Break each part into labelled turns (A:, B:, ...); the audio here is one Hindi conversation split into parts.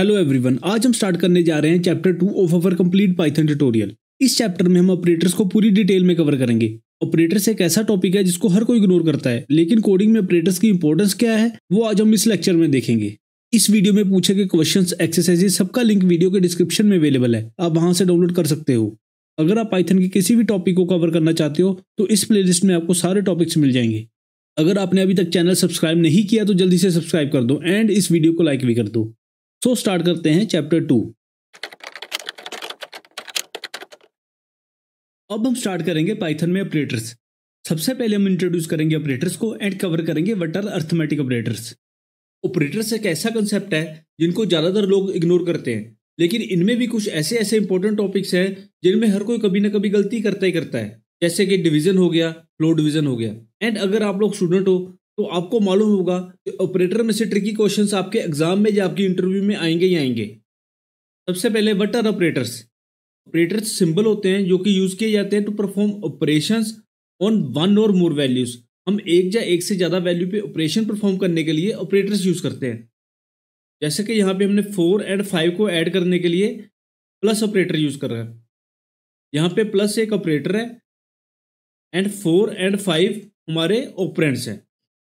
A: हेलो एवरीवन, आज हम स्टार्ट करने जा रहे हैं chapter 2 of our complete Python tutorial. इस चैप्टर में हम ऑपरेटर्स को पूरी डिटेल में कवर करेंगे। ऑपरेटर्स एक ऐसा टॉपिक है जिसको हर कोई इग्नोर करता है, लेकिन कोडिंग में ऑपरेटर्स की इंपॉर्टेंस क्या है वो आज हम इस लेक्चर में देखेंगे। इस वीडियो में पूछे गए क्वेश्चंस, एक्सरसाइजेस सबका लिंक वीडियो के डिस्क्रिप्शन में अवेलेबल है, आप वहां से डाउनलोड कर सकते हो। अगर आप पाइथन के किसी भी टॉपिक को कवर करना चाहते हो तो इस प्लेलिस्ट में आपको सारे टॉपिक्स मिल जाएंगे। अगर आपने अभी तक चैनल सब्सक्राइब नहीं किया तो जल्दी से सब्सक्राइब कर दो एंड इस वीडियो को लाइक भी कर दो। सो स्टार्ट करते हैं चैप्टर 2। अब हम स्टार्ट करेंगे पाइथन में ऑपरेटर्स। सबसे पहले हम इंट्रोड्यूस करेंगे ऑपरेटर्स को एंड कवर करेंगे what are arithmetic operators. Operators एक ऐसा कंसेप्ट है जिनको ज्यादातर लोग इग्नोर करते हैं, लेकिन इनमें भी कुछ ऐसे इंपॉर्टेंट टॉपिक्स हैं जिनमें हर कोई कभी ना कभी गलती करता ही करता है, जैसे कि डिवीजन हो गया, फ्लोट डिवीजन हो गया। एंड अगर आप लोग स्टूडेंट हो तो आपको मालूम होगा कि ऑपरेटर में से ट्रिकी क्वेश्चंस आपके एग्जाम में या आपकी इंटरव्यू में आएंगे ही आएंगे। सबसे पहले what are operators. Operators symbol होते हैं जो कि यूज किए जाते हैं to perform operations on one और मोर वैल्यूज। हम एक या एक से ज्यादा वैल्यू पे ऑपरेशन परफॉर्म करने के लिए ऑपरेटर्स यूज करते हैं। जैसे कि यहाँ पे हमने 4 एंड 5 को ऐड करने के लिए प्लस ऑपरेटर यूज कर रहे हैं। यहाँ पे प्लस एक ऑपरेटर है एंड 4 एंड 5 हमारे ऑपरेंड्स हैं।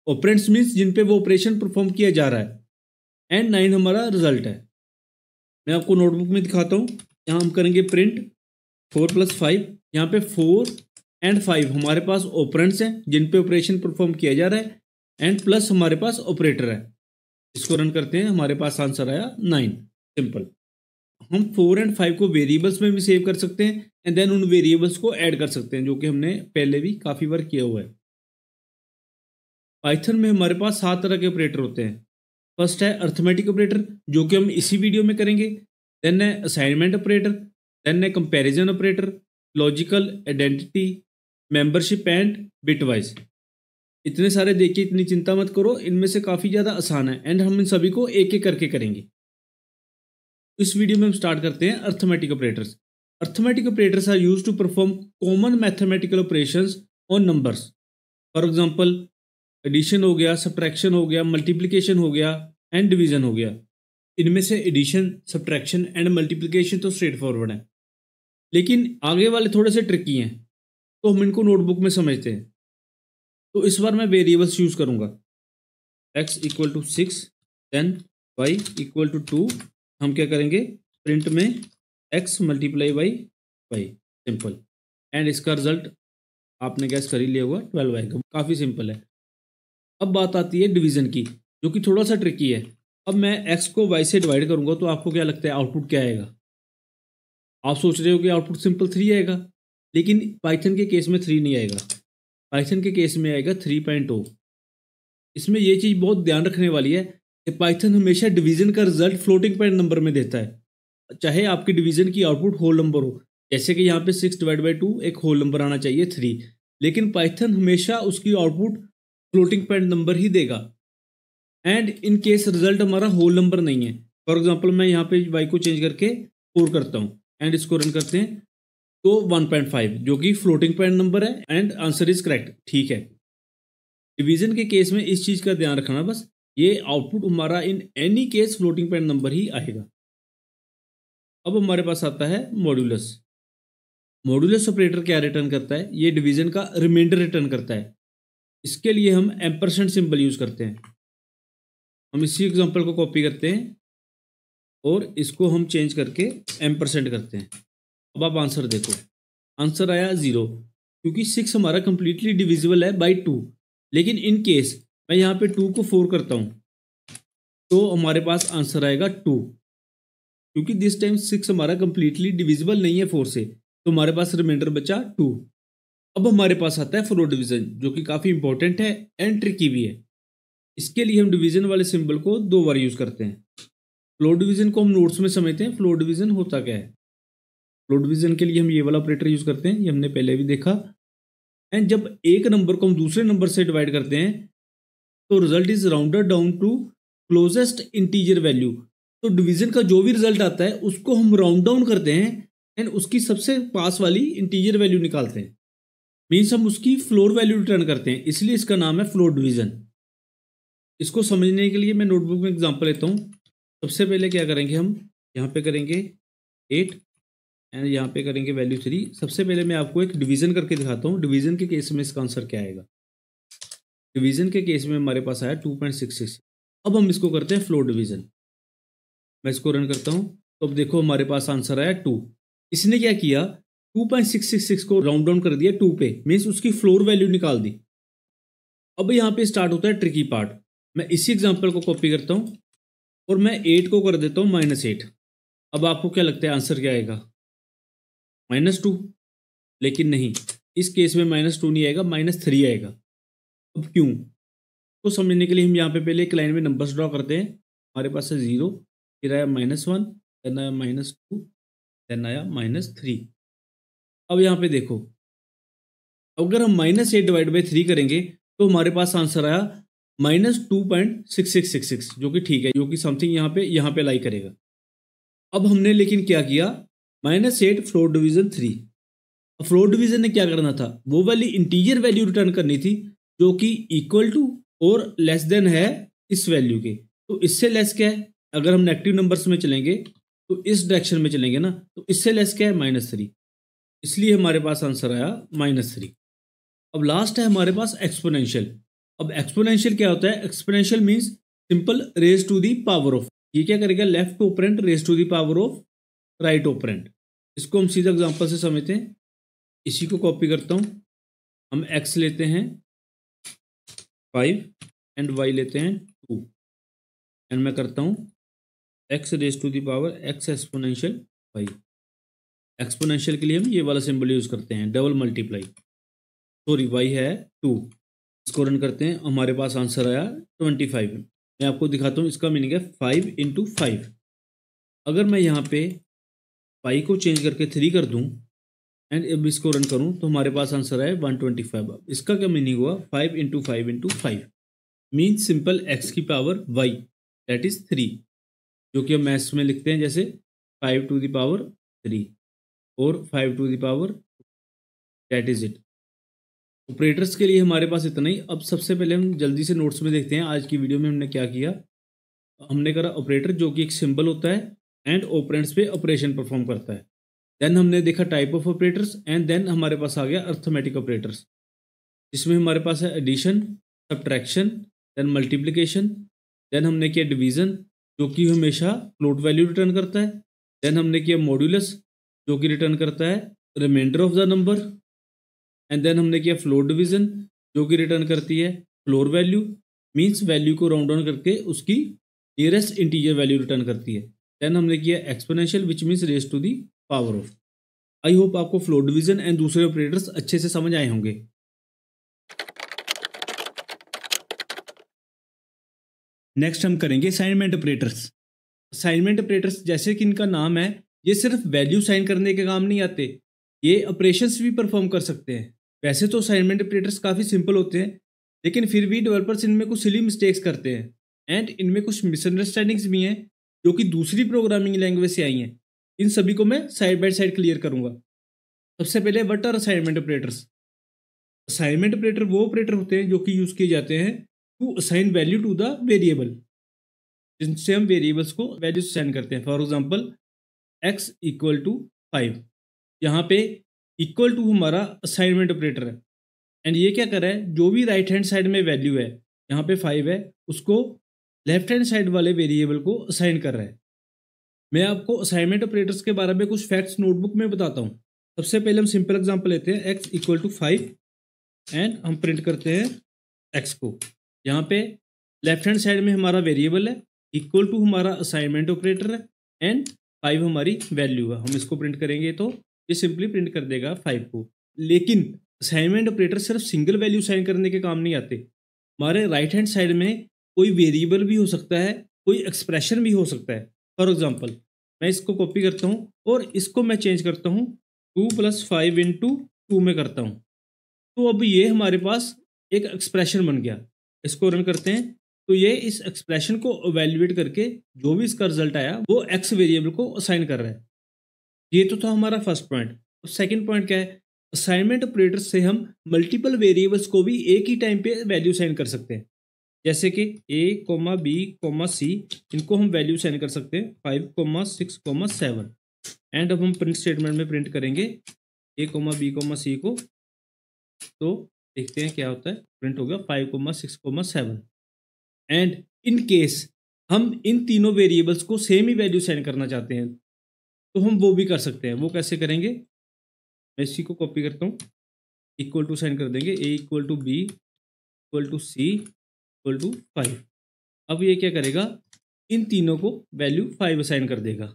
A: ऑपरेंड्स मीन्स जिन पे वो ऑपरेशन परफॉर्म किया जा रहा है एंड 9 हमारा रिजल्ट है। मैं आपको नोटबुक में दिखाता हूँ। यहाँ हम करेंगे प्रिंट 4 + 5। यहाँ पे 4 एंड 5 हमारे पास ऑपरेंड्स हैं जिन पे ऑपरेशन परफॉर्म किया जा रहा है एंड प्लस हमारे पास ऑपरेटर है। इसको रन करते हैं, हमारे पास आंसर आया 9। सिंपल। हम 4 एंड 5 को वेरिएबल्स में भी सेव कर सकते हैं एंड देन उन वेरिएबल्स को ऐड कर सकते हैं, जो कि हमने पहले भी काफ़ी बार किया हुआ है। पाइथन में हमारे पास 7 तरह के ऑपरेटर होते हैं। फर्स्ट है अरिथमेटिक ऑपरेटर, जो कि हम इसी वीडियो में करेंगे। देन है असाइनमेंट ऑपरेटर, देन है comparison operator, logical, identity, membership and bitwise. इतने सारे देखिए, इतनी चिंता मत करो, इनमें से काफ़ी ज़्यादा आसान है एंड हम इन सभी को एक एक करके करेंगे। इस वीडियो में हम स्टार्ट करते हैं arithmetic operators. Arithmetic operators are used to perform common mathematical operations on numbers. For example addition हो गया, सब्ट्रैक्शन हो गया, मल्टीप्लिकेशन हो गया एंड डिवीजन हो गया। इनमें से एडिशन, सब्ट्रैक्शन एंड मल्टीप्लिकेशन तो स्ट्रेट फॉरवर्ड है, लेकिन आगे वाले थोड़े से ट्रिकी हैं, तो हम इनको नोटबुक में समझते हैं। तो इस बार मैं वेरिएबल्स यूज करूंगा। x = 6, then y = 2। हम क्या करेंगे, प्रिंट में x × y। सिंपल। एंड इसका रिजल्ट आपने गैस कर ही लिया होगा, 12 आएगा। काफ़ी सिंपल है। अब बात आती है डिवीजन की, जो कि थोड़ा सा ट्रिकी है। अब मैं x को y से डिवाइड करूंगा तो आपको क्या लगता है आउटपुट क्या आएगा? आप सोच रहे हो कि आउटपुट सिंपल 3 आएगा, लेकिन पाइथन के केस में 3 नहीं आएगा। पाइथन के केस में आएगा 3.0। इसमें यह चीज़ बहुत ध्यान रखने वाली है कि पाइथन हमेशा डिवीजन का रिजल्ट फ्लोटिंग पॉइंट नंबर में देता है, चाहे आपकी डिवीजन की आउटपुट होल नंबर हो। जैसे कि यहाँ पे 6/2 एक होल नंबर आना चाहिए 3, लेकिन पाइथन हमेशा उसकी आउटपुट फ्लोटिंग पॉइंट नंबर ही देगा। एंड इन केस रिजल्ट हमारा होल नंबर नहीं है। फॉर एग्जांपल मैं यहाँ पे y को चेंज करके 4 करता हूँ एंड इसको रन करते हैं तो 1.5, जो कि फ्लोटिंग पॉइंट नंबर है एंड आंसर इज करेक्ट। ठीक है। डिवीजन के केस में इस चीज का ध्यान रखना, बस ये आउटपुट हमारा in any case floating point number ही आएगा। अब हमारे पास आता है मॉड्यूलस। मॉड्यूलस ऑपरेटर क्या रिटर्न करता है? ये डिवीजन का रिमाइंडर रिटर्न करता है। इसके लिए हम एम्परसेंड सिंबल यूज करते हैं। हम इसी एग्जांपल को कॉपी करते हैं और इसको हम चेंज करके एम्परसेंड करते हैं। अब आप आंसर देखो, आंसर आया 0, क्योंकि 6 हमारा कंप्लीटली डिविजिबल है बाई 2। लेकिन इन केस मैं यहाँ पे 2 को 4 करता हूँ तो हमारे पास आंसर आएगा 2, क्योंकि दिस टाइम 6 हमारा कंप्लीटली डिविजिबल नहीं है 4 से, तो हमारे पास रिमाइंडर बचा 2। अब हमारे पास आता है फ्लोट डिवीजन, जो कि काफ़ी इंपॉर्टेंट है एंड ट्रिकी भी है। इसके लिए हम डिवीजन वाले सिंबल को 2 बार यूज करते हैं। फ्लोट डिवीजन को हम नोट्स में समझते हैं। फ्लोट डिवीजन होता क्या है? फ्लोट डिवीजन के लिए हम ये वाला ऑपरेटर यूज करते हैं, ये हमने पहले भी देखा। एंड जब एक नंबर को हम दूसरे नंबर से डिवाइड करते हैं तो result is rounded down to closest integer value. तो डिवीजन का जो भी रिजल्ट आता है उसको हम राउंड डाउन करते हैं एंड उसकी सबसे पास वाली इंटीजर वैल्यू निकालते हैं। मीन्स हम उसकी फ्लोर वैल्यू रिटर्न करते हैं, इसलिए इसका नाम है फ्लोट डिवीजन। इसको समझने के लिए मैं नोटबुक में एग्जांपल लेता हूँ। सबसे पहले क्या करेंगे हम, यहाँ पे करेंगे 8 एंड यहाँ पे करेंगे वैल्यू 3। सबसे पहले मैं आपको एक डिवीजन करके दिखाता हूँ, डिवीजन के केस में इसका आंसर क्या आएगा। डिवीजन के केस में हमारे पास आया 2.66। अब हम इसको करते हैं फ्लोर डिवीजन। मैं इसको रन करता हूँ तो अब देखो हमारे पास आंसर आया 2। इसने क्या किया, 2.666 को राउंड डाउन कर दिया 2 पे, मीन्स उसकी फ्लोर वैल्यू निकाल दी। अब यहाँ पे स्टार्ट होता है ट्रिकी पार्ट। मैं इसी एग्जांपल को कॉपी करता हूँ और मैं 8 को कर देता हूँ -8। अब आपको क्या लगता है आंसर क्या आएगा, -2। लेकिन नहीं, इस केस में -2 नहीं आएगा, -3 आएगा। अब क्यों, तो समझने के लिए हम यहाँ पे पहले एक लाइन में नंबर्स ड्रॉ करते हैं। हमारे पास है 0, फिर आया -1, देन आया -2, देन आया -3। अब यहाँ पे देखो, अगर हम -8 डिवाइड बाई 3 करेंगे तो हमारे पास आंसर आया -2.6666, जो कि ठीक है, जो कि समथिंग यहाँ पे लाई करेगा। अब हमने लेकिन क्या किया, -8 फ्लोर डिवीजन 3। फ्लोर डिवीजन ने क्या करना था, वो वाली इंटीजर वैल्यू रिटर्न करनी थी जो कि इक्वल टू और लेस देन है इस वैल्यू के। तो इससे लेस क्या है, अगर हम नेगेटिव नंबर्स में चलेंगे तो इस डायरेक्शन में चलेंगे ना, तो इससे लेस क्या है, -3। इसलिए हमारे पास आंसर आया -3। अब लास्ट है हमारे पास एक्सपोनेंशियल। अब एक्सपोनेंशियल क्या होता है, exponential means simple raise to the power of. ये क्या करेगा, left operand raise to the power of right operand. इसको हम सीधा एग्जांपल से समझते हैं। इसी को कॉपी करता हूं, हम x लेते हैं 5 एंड y लेते हैं 2 एंड मैं करता हूं x raise to the power x exponential y। Exponential के लिए हम ये वाला सिंबल यूज करते हैं, डबल मल्टीप्लाई। सॉरी, y है 2। इसको रन करते हैं, हमारे पास आंसर आया 25। मैं आपको दिखाता हूँ, इसका मीनिंग है 5 × 5। अगर मैं यहाँ पे पाई को चेंज करके 3 कर दूँ एंड अब इसको रन करूँ तो हमारे पास आंसर आया 125। अब इसका क्या मीनिंग हुआ, 5 × 5 × 5 मीन्स सिंपल x की पावर y, दैट इज 3, जो कि हम मैथ्स में लिखते हैं जैसे 5 टू द पावर 3 और 5 to the power, that is it. Operators के लिए हमारे पास इतना ही। अब सबसे पहले हम जल्दी से नोट्स में देखते हैं आज की वीडियो में हमने क्या किया। हमने करा ऑपरेटर, जो कि एक सिंबल होता है एंड ऑपरेंड्स पे ऑपरेशन परफॉर्म करता है। देन हमने देखा type of operators and then हमारे पास आ गया अर्थमेटिक ऑपरेटर्स, जिसमें हमारे पास है addition, subtraction, then multiplication. Then हमने किया डिवीजन, जो कि हमेशा फ्लोट वैल्यू रिटर्न करता है। देन हमने किया मॉड्यूलस, जो कि रिटर्न करता है remainder of the number. And then हमने किया फ्लोर डिवीजन, जो कि रिटर्न करती है फ्लोर वैल्यू, मीन्स वैल्यू को राउंड डाउन करके उसकी नियरेस्ट इंटीजर वैल्यू रिटर्न करती है। देन हमने किया exponential, which means raise to the power of. I hope आपको फ्लोर डिवीजन एंड दूसरे ऑपरेटर्स अच्छे से समझ आए होंगे। नेक्स्ट हम करेंगे असाइनमेंट ऑपरेटर्स। असाइनमेंट ऑपरेटर्स, जैसे कि इनका नाम है, ये सिर्फ वैल्यू साइन करने के काम नहीं आते, ये ऑपरेशंस भी परफॉर्म कर सकते हैं। वैसे तो असाइनमेंट ऑपरेटर्स काफ़ी सिंपल होते हैं, लेकिन फिर भी डेवलपर्स इनमें कुछ सिली मिस्टेक्स करते हैं एंड इनमें कुछ मिसअंडरस्टैंडिंग्स भी हैं जो कि दूसरी प्रोग्रामिंग लैंग्वेज से आई हैं। इन सभी को मैं साइड बाय साइड क्लियर करूंगा। सबसे पहले what are assignment operators. Assignment operator वो ऑपरेटर होते हैं जो कि यूज किए जाते हैं to assign value to the variable, जिनसे हम वेरिएबल्स को वैल्यू असाइन करते हैं। फॉर एग्जांपल x = 5, यहाँ पे इक्वल टू हमारा असाइनमेंट ऑपरेटर है एंड ये क्या कर रहा है, जो भी राइट हैंड साइड में वैल्यू है, यहाँ पे 5 है, उसको लेफ्ट हैंड साइड वाले वेरिएबल को असाइन कर रहा है। मैं आपको असाइनमेंट ऑपरेटर्स के बारे में कुछ फैक्ट्स नोटबुक में बताता हूँ। सबसे पहले हम सिंपल एग्जांपल लेते हैं, x = 5 एंड हम प्रिंट करते हैं x को। यहाँ पे लेफ्ट हैंड साइड में हमारा वेरिएबल है, इक्वल टू हमारा असाइनमेंट ऑपरेटर है एंड 5 हमारी वैल्यू है। हम इसको प्रिंट करेंगे तो ये सिंपली प्रिंट कर देगा 5 को। लेकिन असाइनमेंट ऑपरेटर सिर्फ सिंगल वैल्यू साइन करने के काम नहीं आते। हमारे राइट हैंड साइड में कोई वेरिएबल भी हो सकता है, कोई एक्सप्रेशन भी हो सकता है। फॉर एग्जांपल मैं इसको कॉपी करता हूँ और इसको मैं चेंज करता हूँ 2 + 5 × 2 में करता हूँ, तो अब ये हमारे पास एक एक्सप्रेशन बन गया। इसको रन करते हैं तो ये इस एक्सप्रेशन को इवैल्यूएट करके जो भी इसका रिजल्ट आया वो एक्स वेरिएबल को असाइन कर रहा है। ये तो था हमारा फर्स्ट पॉइंट। अब सेकंड पॉइंट क्या है, असाइनमेंट ऑपरेटर से हम मल्टीपल वेरिएबल्स को भी एक ही टाइम पे वैल्यू असाइन कर सकते हैं। जैसे कि A, B, C, इनको हम वैल्यू साइन कर सकते हैं 5, 6, 7 एंड अब हम प्रिंट स्टेटमेंट में प्रिंट करेंगे A, B, C को। तो देखते हैं क्या होता है। प्रिंट हो गया 5, 6, 7 एंड इन केस हम इन तीनों वेरिएबल्स को सेम ही वैल्यू साइन करना चाहते हैं तो हम वो भी कर सकते हैं। वो कैसे करेंगे, मैं इसी को कॉपी करता हूँ, इक्वल टू साइन कर देंगे A = B = C = 5। अब ये क्या करेगा, इन तीनों को वैल्यू 5 असाइन कर देगा।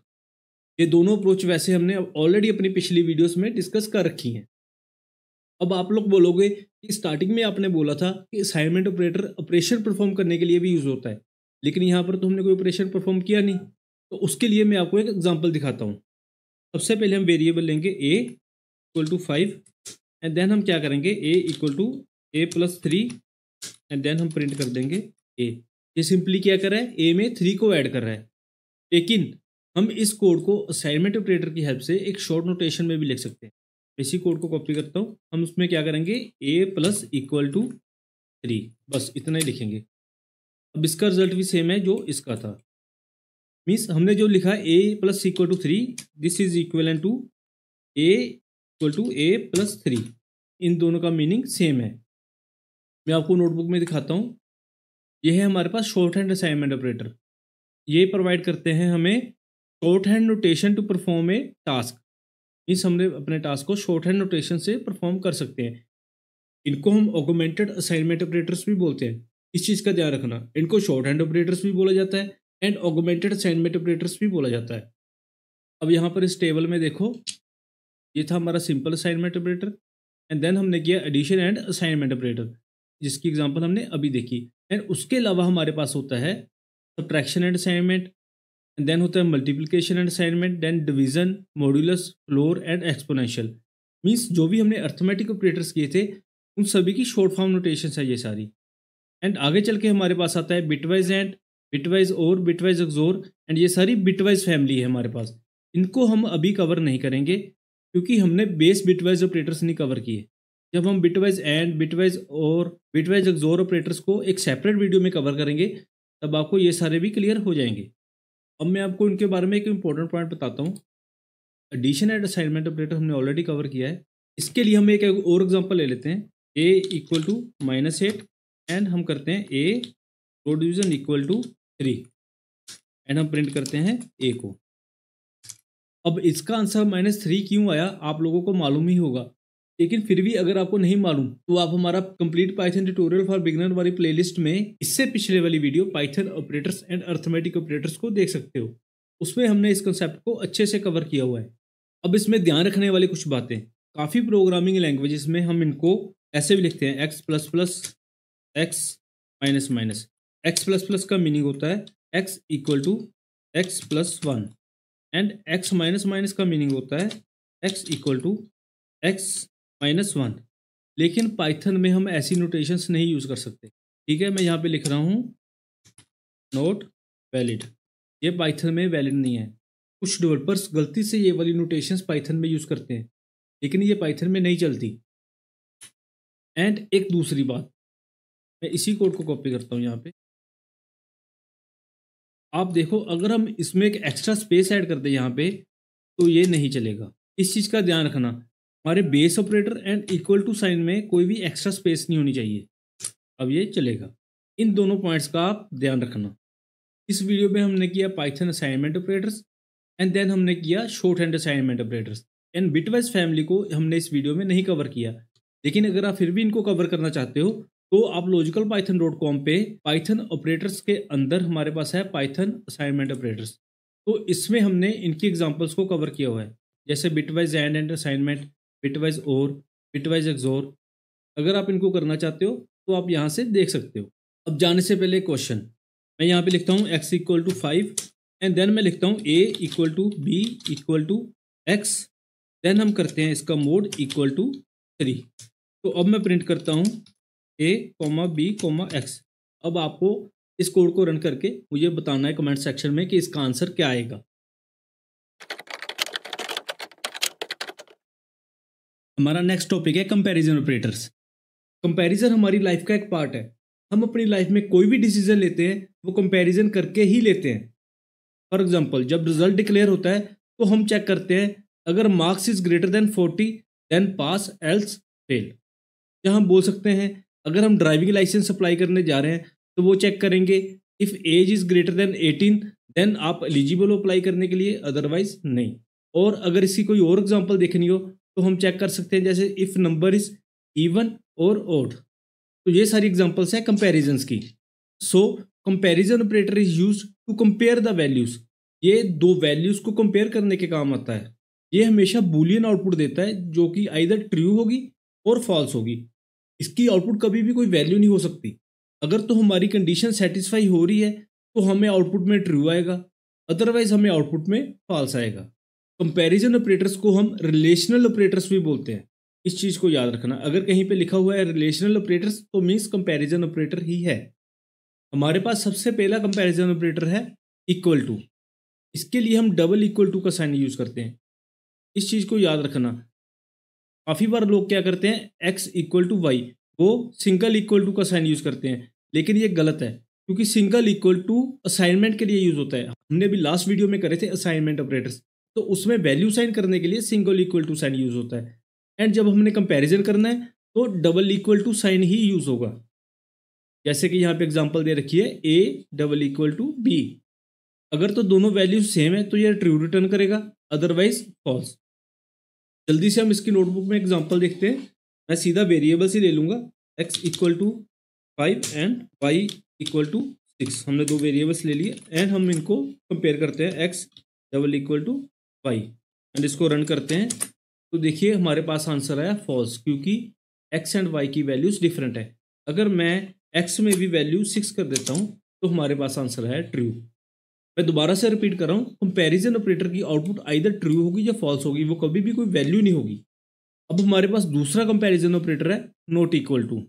A: ये दोनों अप्रोच वैसे हमने ऑलरेडी अपनी पिछली वीडियोस में डिस्कस कर रखी हैं। अब आप लोग बोलोगे कि स्टार्टिंग में आपने बोला था कि असाइनमेंट ऑपरेटर ऑपरेशन परफॉर्म करने के लिए भी यूज होता है, लेकिन यहाँ पर तो हमने कोई ऑपरेशन परफॉर्म किया नहीं। तो उसके लिए मैं आपको एक एग्जांपल दिखाता हूँ। सबसे पहले हम वेरिएबल लेंगे A = 5 एंड देन हम क्या करेंगे A = A+3 एंड देन हम प्रिंट कर देंगे A। ये सिंपली क्या कर रहा है, A में 3 को ऐड कर रहा है। लेकिन हम इस कोड को असाइनमेंट ऑपरेटर की हेल्प से एक शॉर्ट नोटेशन में भी लिख सकते हैं। इसी कोड को कॉपी करता हूँ, हम उसमें क्या करेंगे A+=3, बस इतना ही लिखेंगे। अब इसका रिजल्ट भी सेम है जो इसका था। मीन्स हमने जो लिखा A+C=3, this is equal to A = A+3। इन दोनों का मीनिंग सेम है। मैं आपको नोटबुक में दिखाता हूँ। यह है हमारे पास शॉर्ट हैंड असाइनमेंट ऑपरेटर। ये प्रोवाइड करते हैं हमें shorthand notation to perform a task. Means हमने अपने टास्क को शॉर्ट हैंड नोटेशन से परफॉर्म कर सकते हैं। इनको हम ऑगमेंटेड असाइनमेंट ऑपरेटर्स भी बोलते हैं। इस चीज़ का ध्यान रखना, इनको शॉर्ट हैंड ऑपरेटर्स भी बोला जाता है एंड ऑगमेंटेड असाइनमेंट ऑपरेटर्स भी बोला जाता है। अब यहाँ पर इस टेबल में देखो, ये था हमारा simple assignment operator and then हमने किया एडिशन एंड असाइनमेंट ऑपरेटर, जिसकी एग्जांपल हमने अभी देखी। एंड उसके अलावा हमारे पास होता है subtraction and assignment, and then होता है multiplication and assignment, then division, modulus, floor and exponential. Means जो भी हमने अर्थमेटिक ऑपरेटर्स किए थे उन सभी की शॉर्ट फॉर्म नोटेशंस है ये सारी। एंड आगे चल के हमारे पास आता है बिटवाइज एंड, बिटवाइज और, बिटवाइज एक्सोर, एंड ये सारी बिटवाइज फैमिली है हमारे पास। इनको हम अभी कवर नहीं करेंगे क्योंकि हमने बेस बिटवाइज ऑपरेटर्स नहीं कवर किए। जब हम बिटवाइज एंड, बिटवाइज और, बिटवाइज एक्सोर ऑपरेटर्स को एक सेपरेट वीडियो में कवर करेंगे तब आपको ये सारे भी क्लियर हो जाएंगे। अब मैं आपको इनके बारे में एक इंपॉर्टेंट पॉइंट बताता हूँ। एडिशन एंड असाइनमेंट ऑपरेटर हमने ऑलरेडी कवर किया है। इसके लिए हम एक और एग्जांपल ले लेते हैं। A = -8 एंड हम करते हैं A = 3 एंड हम प्रिंट करते हैं A को। अब इसका आंसर -3 क्यों आया आप लोगों को मालूम ही होगा, लेकिन फिर भी अगर आपको नहीं मालूम तो आप हमारा complete Python tutorial for beginner वाली प्लेलिस्ट में इससे पिछले वाली video Python operators and arithmetic operators को देख सकते हो। उसमें हमने इस कंसेप्ट को अच्छे से कवर किया हुआ है। अब इसमें ध्यान रखने वाली कुछ बातें, काफ़ी प्रोग्रामिंग लैंग्वेजेस में हम इनको ऐसे भी लिखते हैं x++ x-। x++ का मीनिंग होता है x = x+1 एंड x-, का मीनिंग होता है x = x-1। लेकिन पाइथन में हम ऐसी नोटेशंस नहीं यूज़ कर सकते। ठीक है, मैं यहाँ पे लिख रहा हूँ नॉट वैलिड, ये पाइथन में वैलिड नहीं है। कुछ डेवलपर्स गलती से ये वाली नोटेशंस पाइथन में यूज़ करते हैं लेकिन ये पाइथन में नहीं चलती। एंड एक दूसरी बात, मैं इसी कोड को कॉपी करता हूँ यहाँ पे। आप देखो, अगर हम इसमें एक एक्स्ट्रा स्पेस ऐड कर दें यहाँ पे तो ये नहीं चलेगा। इस चीज़ का ध्यान रखना, हमारे base operator and equal to sign में कोई भी एक्स्ट्रा स्पेस नहीं होनी चाहिए, अब ये चलेगा। इन दोनों पॉइंट्स का आप ध्यान रखना। इस वीडियो में हमने किया Python assignment operators and then हमने किया shorthand assignment operators and bitwise family को हमने इस वीडियो में नहीं कवर किया। लेकिन अगर आप फिर भी इनको कवर करना चाहते हो तो आप logicalpython.com पे पाइथन ऑपरेटर्स के अंदर हमारे पास है पाइथन असाइनमेंट ऑपरेटर्स। तो इसमें हमने इनकी एग्जांपल्स को कवर किया हुआ है, जैसे बिटवाइज एंड असाइनमेंट, बिटवाइज और, बिटवाइज एक्सोर। अगर आप इनको करना चाहते हो तो आप यहाँ से देख सकते हो। अब जाने से पहले क्वेश्चन, मैं यहाँ पे लिखता हूँ x = 5 एंड देन मैं लिखता हूँ A = B = x, देन हम करते हैं इसका मोड =3। तो अब मैं प्रिंट करता हूँ A, B, x। अब आपको इस कोड को रन करके मुझे बताना है कमेंट सेक्शन में कि इसका आंसर क्या आएगा। हमारा नेक्स्ट टॉपिक है कंपैरिजन ऑपरेटर्स। कंपैरिजन हमारी लाइफ का एक पार्ट है। हम अपनी लाइफ में कोई भी डिसीजन लेते हैं वो कंपैरिजन करके ही लेते हैं। फॉर एग्जांपल, जब रिजल्ट डिक्लेयर होता है तो हम चेक करते हैं, अगर marks is greater than 40 then pass else fail. या हम बोल सकते हैं, अगर हम ड्राइविंग लाइसेंस अप्लाई करने जा रहे हैं तो वो चेक करेंगे, if age is greater than 18 then आप एलिजिबल हो अप्लाई करने के लिए, अदरवाइज नहीं। और अगर इसकी कोई और एग्जांपल देखनी हो तो हम चेक कर सकते हैं, जैसे इफ़ नंबर इज़ इवन और ओड। तो ये सारी एग्जांपल्स हैं कंपैरिजंस की। So comparison operator is used to compare the values. ये दो वैल्यूज को कंपेयर करने के काम आता है। ये हमेशा बूलियन आउटपुट देता है जो कि आइदर ट्रू होगी और फॉल्स होगी। इसकी आउटपुट कभी भी कोई वैल्यू नहीं हो सकती। अगर तो हमारी कंडीशन सेटिस्फाई हो रही है तो हमें आउटपुट में ट्रू आएगा, अदरवाइज हमें आउटपुट में फॉल्स आएगा। कंपैरिजन ऑपरेटर्स को हम रिलेशनल ऑपरेटर्स भी बोलते हैं। इस चीज़ को याद रखना, अगर कहीं पे लिखा हुआ है रिलेशनल ऑपरेटर्स तो मीन्स कंपैरिजन ऑपरेटर ही है। हमारे पास सबसे पहला कंपैरिजन ऑपरेटर है इक्वल टू। इसके लिए हम डबल इक्वल टू का साइन यूज करते हैं। इस चीज़ को याद रखना। काफ़ी बार लोग क्या करते हैं, एक्स इक्वल टू वाई, वो सिंगल इक्वल टू का साइन यूज करते हैं, लेकिन ये गलत है क्योंकि सिंगल इक्वल टू असाइनमेंट के लिए यूज होता है। हमने भी लास्ट वीडियो में करे थे असाइनमेंट ऑपरेटर्स, तो उसमें वैल्यू साइन करने के लिए single equal to sign use होता है। एंड जब हमने कंपैरिजन करना है तो डबल इक्वल टू साइन ही यूज होगा। जैसे कि यहाँ पे एग्जांपल दे रखी है, A double equal to B. अगर तो दोनों वैल्यूज सेम है तो ये ट्रू रिटर्न करेगा, अदरवाइज फॉल्स। जल्दी से हम इसकी नोटबुक में एग्जांपल देखते हैं। मैं सीधा वेरिएबल्स ही ले लूंगा, x equal to 5 and y equal to 6। हमने दो वेरिएबल्स ले लिए एंड हम इनको कंपेयर करते हैं, x double equal to y, and इसको रन करते हैं। तो देखिए हमारे पास आंसर आया फॉल्स, क्योंकि x एंड y की वैल्यूज डिफरेंट है। अगर मैं x में भी वैल्यू 6 कर देता हूँ तो हमारे पास आंसर है ट्रू। मैं दोबारा से रिपीट कर रहा हूँ, कंपैरिजन ऑपरेटर की आउटपुट आइदर ट्रू होगी या फॉल्स होगी, वो कभी भी कोई वैल्यू नहीं होगी। अब हमारे पास दूसरा कंपैरिजन ऑपरेटर है नॉट इक्वल टू।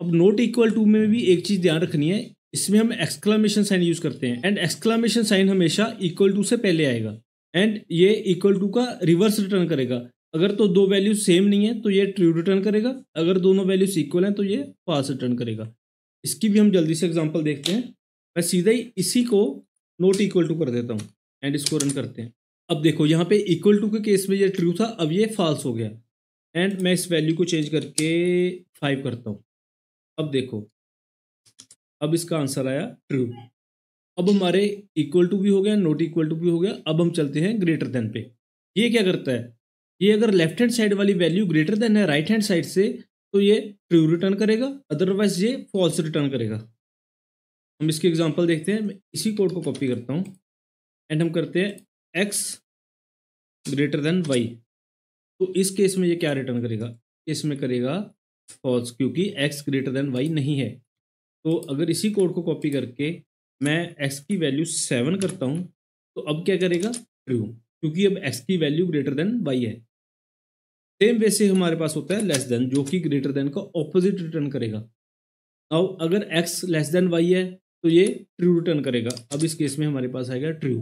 A: अब नॉट इक्वल टू में भी एक चीज़ ध्यान रखनी है, इसमें हम एक्सक्लामेशन साइन यूज करते हैं एंड एक्सक्लामेशन साइन हमेशा इक्वल टू से पहले आएगा एंड ये इक्वल टू का रिवर्स रिटर्न करेगा। अगर तो दो वैल्यूज सेम नहीं है तो ये ट्रू रिटर्न करेगा, अगर दोनों वैल्यूज इक्वल हैं तो ये फॉल्स रिटर्न करेगा। इसकी भी हम जल्दी से एग्जांपल देखते हैं। मैं सीधा ही इसी को नॉट इक्वल टू कर देता हूँ एंड इसको रन करते हैं। अब देखो यहाँ पे इक्वल टू के केस में ये ट्रू था, अब ये फॉल्स हो गया एंड मैं इस वैल्यू को चेंज करके 5 करता हूँ। अब देखो, अब इसका आंसर आया ट्रू। अब हमारे इक्वल टू भी हो गया, नॉट इक्वल टू भी हो गया। अब हम चलते हैं ग्रेटर देन पे। ये क्या करता है, ये अगर लेफ्ट हैंड साइड वाली वैल्यू ग्रेटर देन है राइट हैंड साइड से तो ये ट्रू रिटर्न करेगा, अदरवाइज ये फॉल्स रिटर्न करेगा। हम इसकी एग्जांपल देखते हैं। मैं इसी कोड को कॉपी करता हूँ एंड हम करते हैं x ग्रेटर देन y। तो इस केस में ये क्या रिटर्न करेगा, इसमें करेगा फॉल्स, क्योंकि x ग्रेटर देन y नहीं है। तो अगर इसी कोड को कॉपी करके मैं x की वैल्यू 7 करता हूँ तो अब क्या करेगा, ट्रू, क्योंकि अब x की वैल्यू ग्रेटर देन y है। सेम वैसे हमारे पास होता है लेस देन, जो कि ग्रेटर देन का ऑपोजिट रिटर्न करेगा। अब अगर x लेस देन y है तो ये ट्रू रिटर्न करेगा। अब इस केस में हमारे पास आएगा ट्रू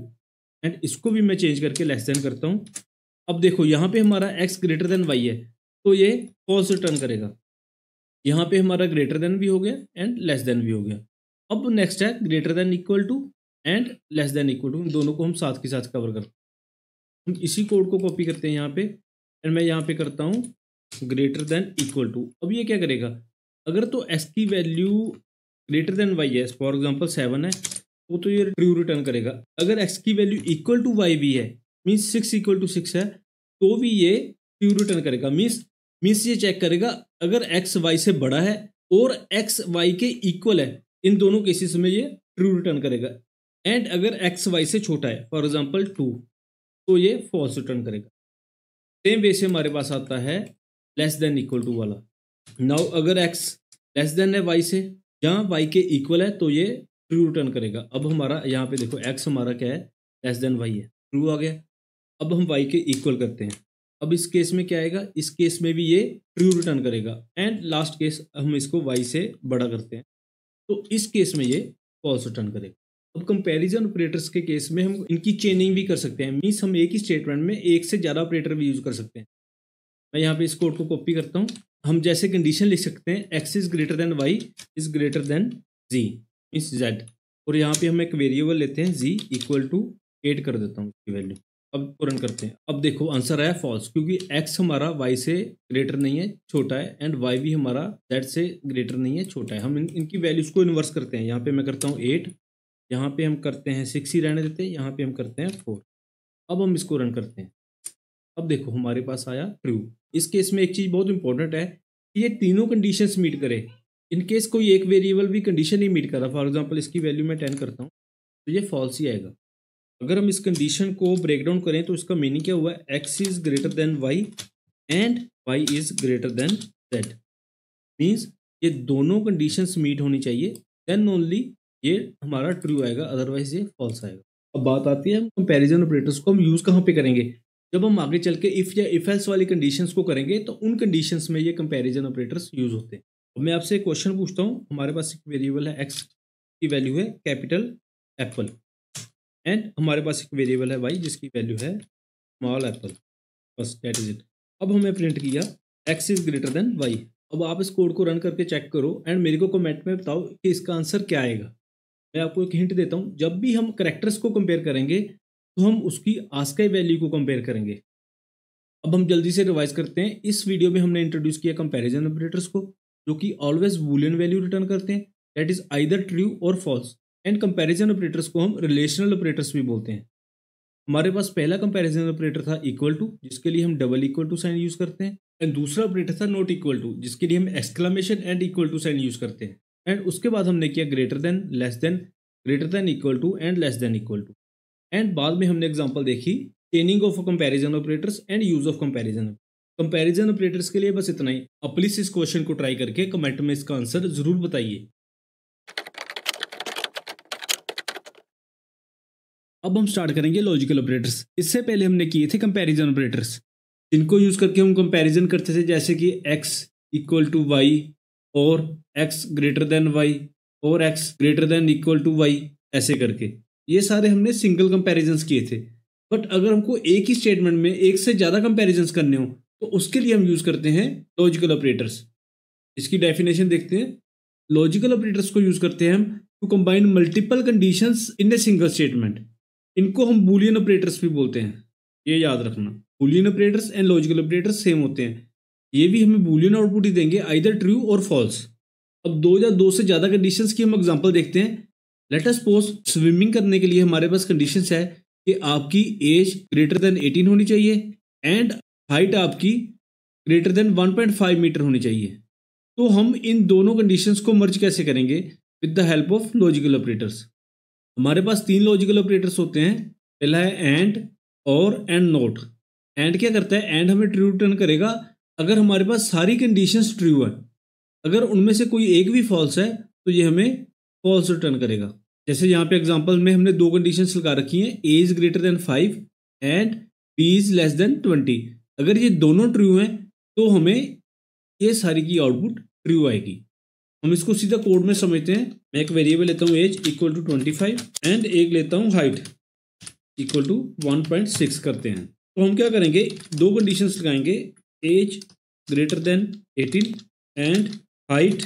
A: एंड इसको भी मैं चेंज करके लेस देन करता हूँ। अब देखो यहाँ पे हमारा x ग्रेटर देन y है तो ये फॉल्स रिटर्न करेगा। यहाँ पे हमारा ग्रेटर देन भी हो गया एंड लेस देन भी हो गया। अब नेक्स्ट है greater than equal to and less than equal to, इन दोनों को हम साथ के साथ कवर करते हैं। हम इसी कोड को कॉपी करते हैं यहाँ पे एंड मैं यहाँ पे करता हूँ ग्रेटर देन इक्वल टू। अब ये क्या करेगा, अगर तो x की वैल्यू ग्रेटर देन y है, फॉर एग्जांपल 7 है, तो ये ट्रू रिटर्न करेगा। अगर x की वैल्यू इक्वल टू y भी है, मीन्स 6 इक्वल टू 6 है, तो भी ये ट्रू रिटर्न करेगा। मीन्स ये चेक करेगा अगर x y से बड़ा है और x y के इक्वल है, इन दोनों केसेस में ये ट्रू रिटर्न करेगा। एंड अगर x y से छोटा है, फॉर एग्जांपल 2, तो ये फॉल्स रिटर्न करेगा। सेम वे से हमारे पास आता है लेस देन इक्वल टू वाला। नाउ अगर x लेस देन है y से, जहाँ y के इक्वल है, तो ये ट्रू रिटर्न करेगा। अब हमारा यहाँ पे देखो x हमारा क्या है, लेस देन y है, ट्रू आ गया। अब हम y के इक्वल करते हैं। अब इस केस में क्या आएगा, इस केस में भी ये ट्रू रिटर्न करेगा एंड लास्ट केस हम इसको y से बड़ा करते हैं, तो इस केस में ये फॉल्स रिटर्न करेगा। अब कंपैरिजन ऑपरेटर्स के केस में हम इनकी चेनिंग भी कर सकते हैं, मीन्स हम एक ही स्टेटमेंट में एक से ज़्यादा ऑपरेटर भी यूज कर सकते हैं। मैं यहाँ पे इस कोड को कॉपी करता हूँ हम जैसे कंडीशन लिख सकते हैं X is greater than Y is greater than जी मीन्स जेड, और यहाँ पे हम एक वेरिएबल लेते हैं जी इक्वल टू 8 कर देता हूँ इसकी वैल्यू। अब रन करते हैं। अब देखो आंसर आया फॉल्स, क्योंकि एक्स हमारा वाई से ग्रेटर नहीं है, छोटा है, एंड वाई भी हमारा जेड से ग्रेटर नहीं है, छोटा है। हम इनकी वैल्यूज को इन्वर्स करते हैं। यहाँ पे मैं करता हूँ 8, यहाँ पे हम करते हैं 6 ही रहने देते हैं, यहाँ पे हम करते हैं 4। अब हम इसको रन करते हैं। अब देखो हमारे पास आया ट्रू। इस केस में एक चीज़ बहुत इंपॉर्टेंट है कि ये तीनों कंडीशंस मीट करे। इन केस कोई एक वेरिएबल भी कंडीशन नहीं मीट कर रहा, फॉर एग्जांपल इसकी वैल्यू मैं 10 करता हूँ, तो ये फॉल्स ही आएगा। अगर हम इस कंडीशन को ब्रेक डाउन करें तो इसका मीनिंग क्या हुआ, X is greater than Y and Y is greater than Z. Means ये दोनों कंडीशंस मीट होनी चाहिए, देन ओनली ये हमारा ट्रू आएगा, अदरवाइज ये फॉल्स आएगा। अब बात आती है हम कंपैरिजन ऑपरेटर्स को हम यूज़ कहाँ पे करेंगे। जब हम आगे चल के इफ़ या इफ एल्स वाली कंडीशंस को करेंगे तो उन कंडीशंस में ये कंपैरिजन ऑपरेटर्स यूज़ होते हैं। अब मैं आपसे एक क्वेश्चन पूछता हूँ। हमारे पास एक वेरिएबल है एक्स की वैल्यू है कैपिटल एप्पल, एंड हमारे पास एक वेरिएबल है वाई जिसकी वैल्यू है स्मॉल एप्पल, बस दैट इज इट। अब हमें प्रिंट किया X is greater than Y. अब आप इस कोड को रन करके चेक करो एंड मेरे को कमेंट में बताओ कि इसका आंसर क्या आएगा। मैं आपको एक हिंट देता हूँ, जब भी हम करेक्टर्स को कंपेयर करेंगे तो हम उसकी आस्काई वैल्यू को कंपेयर करेंगे। अब हम जल्दी से रिवाइज करते हैं। इस वीडियो में हमने इंट्रोड्यूस किया कंपैरिजन ऑपरेटर्स को, जो कि ऑलवेज बूलियन वैल्यू रिटर्न करते हैं, दैट इज आइदर ट्रू और फॉल्स। एंड कंपैरिजन ऑपरेटर्स को हम रिलेशनल ऑपरेटर्स भी बोलते हैं। हमारे पास पहला कंपैरिजन ऑपरेटर था इक्वल टू, जिसके लिए हम double equal to sign use करते हैं, एंड दूसरा ऑपरेटर था नॉट इक्वल टू, जिसके लिए हम exclamation and equal to sign use करते हैं। एंड उसके बाद हमने किया greater than, less than, greater than equal to and less than equal to. And बाद में हमने एग्जांपल देखी chaining of comparison operators and use of comparison. Comparison operators के लिए बस इतना ही। अब प्लीज इस क्वेश्चन को ट्राई करके कमेंट में इसका आंसर जरूर बताइए। अब हम स्टार्ट करेंगे लॉजिकल ऑपरेटर्स। इससे पहले हमने किए थे कंपैरिजन ऑपरेटर्स, जिनको यूज करके हम कंपैरिजन करते थे, जैसे कि x इक्वल टू वाई और x ग्रेटर देन वाई और x greater than equal to y, ऐसे करके। ये सारे हमने सिंगल कंपैरिजंस किए थे। बट अगर हमको एक ही स्टेटमेंट में एक से ज़्यादा कंपैरिजंस करने हो तो उसके लिए हम यूज करते हैं लॉजिकल ऑपरेटर्स। इसकी डेफिनेशन देखते हैं। लॉजिकल ऑपरेटर्स को यूज करते हैं हम to combine multiple conditions in a single statement. इनको हम बूलियन ऑपरेटर्स भी बोलते हैं, ये याद रखना। Boolean operators and logical operators same होते हैं। ये भी हमें बूलियन आउटपुट ही देंगे, आइदर ट्रू और फॉल्स। अब दो या दो से ज़्यादा कंडीशंस की हम एग्जांपल देखते हैं। लेट अस सपोज स्विमिंग करने के लिए हमारे पास कंडीशंस है कि आपकी एज ग्रेटर देन 18 होनी चाहिए एंड हाइट आपकी ग्रेटर देन 1.5 मीटर होनी चाहिए। तो हम इन दोनों कंडीशंस को मर्ज कैसे करेंगे? With the help of logical operators. हमारे पास तीन लॉजिकल ऑपरेटर्स होते हैं। पहला है एंड, और एंड नॉट। एंड क्या करता है? एंड हमें ट्रू रिटर्न करेगा अगर हमारे पास सारी कंडीशंस ट्रू है। अगर उनमें से कोई एक भी फॉल्स है तो ये हमें फॉल्स रिटर्न करेगा। जैसे यहाँ पे एग्जांपल में हमने दो कंडीशंस लगा रखी हैं, A is greater than 5 and B is less than 20। अगर ये दोनों ट्रू हैं तो हमें ये सारी की आउटपुट ट्रू आएगी। हम इसको सीधा कोड में समझते हैं। मैं एक वेरिएबल लेता हूँ एज इक्वल टू 25 एंड एक लेता हूँ हाइट इक्वल टू 1.6 करते हैं। तो हम क्या करेंगे, दो कंडीशंस लगाएंगे, age greater than 18 and height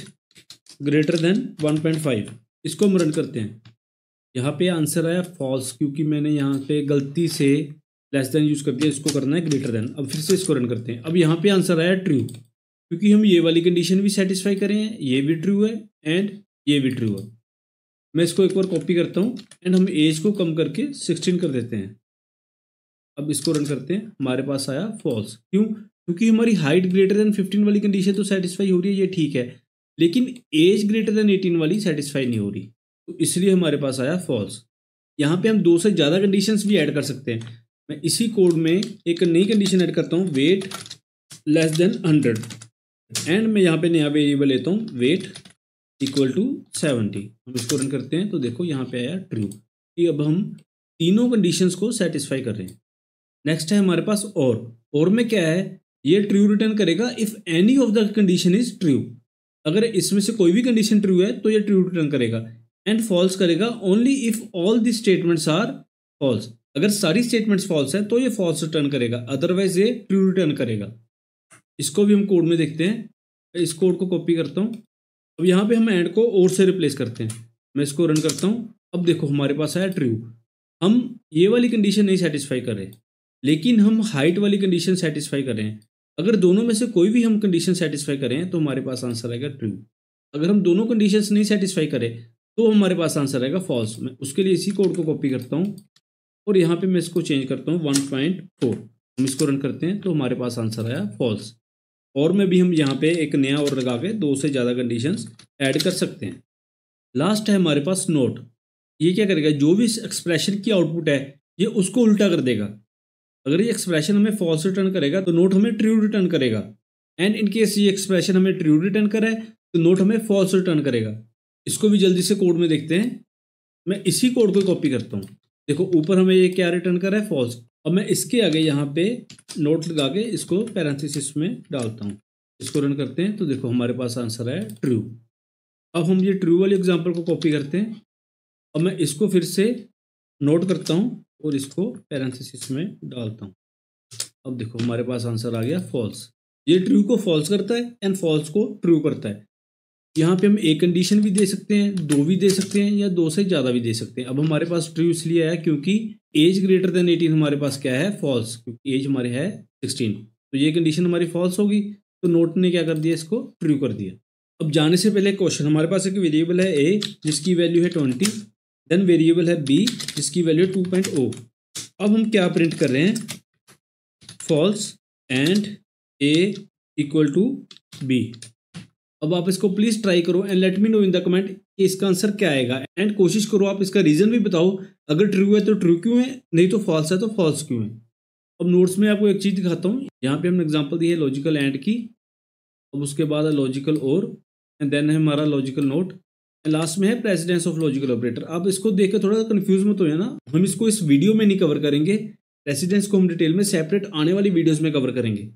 A: greater than 1.5। इसको हम रन करते हैं। यहाँ पे आंसर आया फॉल्स, क्योंकि मैंने यहाँ पे गलती से लेस देन यूज कर दिया। इसको करना है ग्रेटर देन। अब फिर से इसको रन करते हैं। अब यहाँ पे आंसर आया ट्रू, क्योंकि हम ये वाली कंडीशन भी सेटिस्फाई करें हैं, ये भी ट्रू है एंड ये भी ट्रू है। मैं इसको एक बार कॉपी करता हूँ एंड हम एज को कम करके 16 कर देते हैं। अब इसको रन करते हैं। हमारे पास आया फॉल्स। क्यों? क्योंकि हमारी हाइट ग्रेटर देन 15 वाली कंडीशन तो सेटिस्फाई हो रही है, ये ठीक है, लेकिन एज ग्रेटर देन 18 वाली सेटिस्फाई नहीं हो रही, तो इसलिए हमारे पास आया फॉल्स। यहाँ पे हम दो से ज़्यादा कंडीशंस भी ऐड कर सकते हैं। मैं इसी कोड में एक नई कंडीशन ऐड करता हूँ, वेट लेस देन 100 एंड मैं यहाँ पे नया वेरिएबल लेता हूँ, वेट इक्वल टू 70। हम इसको रन करते हैं तो देखो यहाँ पे आया ट्रू, कि अब हम तीनों कंडीशंस को सेटिस्फाई कर रहे हैं। नेक्स्ट है हमारे पास और में क्या है, ये ट्रू रिटर्न करेगा if any of the condition is true. अगर इसमें से कोई भी कंडीशन ट्रू है तो ये ट्रू रिटर्न करेगा। एंड फॉल्स करेगा only if all the statements are false. अगर सारी स्टेटमेंट्स फॉल्स है तो ये फॉल्स रिटर्न करेगा, अदरवाइज ये ट्रू रिटर्न करेगा। इसको भी हम कोड में देखते हैं। इस कोड को कॉपी करता हूँ। अब यहाँ पे हम एंड को और से रिप्लेस करते हैं। मैं इसको रन करता हूँ। अब देखो हमारे पास आया ट्रू। हम ये वाली कंडीशन नहीं सेटिस्फाई कर रहे, लेकिन हम हाइट वाली कंडीशन सेटिस्फाई कर रहे हैं। अगर दोनों में से कोई भी हम कंडीशन सेटिस्फाई करें तो हमारे पास आंसर आएगा ट्रू। अगर हम दोनों कंडीशंस नहीं सेटिस्फाई करें तो हमारे पास आंसर आएगा फॉल्स। मैं उसके लिए इसी कोड को कॉपी करता हूँ और यहाँ पे मैं इसको चेंज करता हूँ 1.4। हम इसको रन करते हैं तो हमारे पास आंसर आया फॉल्स। और में भी हम यहाँ पे एक नया और लगा के 2 से ज़्यादा कंडीशंस ऐड कर सकते हैं। लास्ट है हमारे पास नोट। ये क्या करेगा, जो भी इस एक्सप्रेशन की आउटपुट है ये उसको उल्टा कर देगा। अगर ये एक्सप्रेशन हमें फॉल्स रिटर्न करेगा तो नोट हमें ट्रू रिटर्न करेगा। एंड इन केस ये एक्सप्रेशन हमें ट्रू रिटर्न करे तो नोट हमें फॉल्स रिटर्न करेगा। इसको भी जल्दी से कोड में देखते हैं। मैं इसी कोड को कॉपी करता हूँ। देखो ऊपर हमें ये क्या रिटर्न कर रहा है, फॉल्स। अब मैं इसके आगे यहाँ पे नोट लगा के इसको पैरेंथेसिस में डालता हूँ। इसको रन करते हैं तो देखो हमारे पास आंसर है ट्रू। अब हम ये ट्रू वाली एग्जांपल को कॉपी करते हैं। अब मैं इसको फिर से नोट करता हूँ और इसको पैरेंथेसिस में डालता हूँ। अब देखो हमारे पास आंसर आ गया फॉल्स। ये ट्रू को फॉल्स करता है एंड फॉल्स को ट्रू करता है। यहाँ पे हम एक कंडीशन भी दे सकते हैं, 2 भी दे सकते हैं या 2 से ज़्यादा भी दे सकते हैं। अब हमारे पास ट्रू इसलिए आया क्योंकि एज ग्रेटर देन 18 हमारे पास क्या है, फॉल्स, क्योंकि एज हमारे है 16। तो ये कंडीशन हमारी फॉल्स होगी तो नोट ने क्या कर दिया, इसको ट्रू कर दिया। अब जाने से पहले क्वेश्चन, हमारे पास एक वेरिएबल है ए जिसकी वैल्यू है 20, देन वेरिएबल है बी जिसकी वैल्यू है 2.0। अब हम क्या प्रिंट कर रहे हैं, false and a equal to b. अब आप इसको प्लीज ट्राई करो and let me know in the comment कि इसका आंसर क्या आएगा। एंड कोशिश करो आप इसका रीजन भी बताओ, अगर ट्रू है तो ट्रू क्यों है, नहीं तो फॉल्स है तो फॉल्स क्यों है। अब नोट्स में आपको एक चीज दिखाता हूँ। यहाँ पे हमने एग्जांपल दी है लॉजिकल एंड की, अब उसके बाद है लॉजिकल और, एंड देन है हमारा लॉजिकल नोट, एंड लास्ट में है प्रेसिडेंस ऑफ लॉजिकल ऑपरेटर। आप इसको देख कर थोड़ा कंफ्यूज मत हो ना, हम इसको इस वीडियो में नहीं कवर करेंगे। प्रेसिडेंस को हम डिटेल में सेपरेट आने वाली वीडियोज में कवर करेंगे।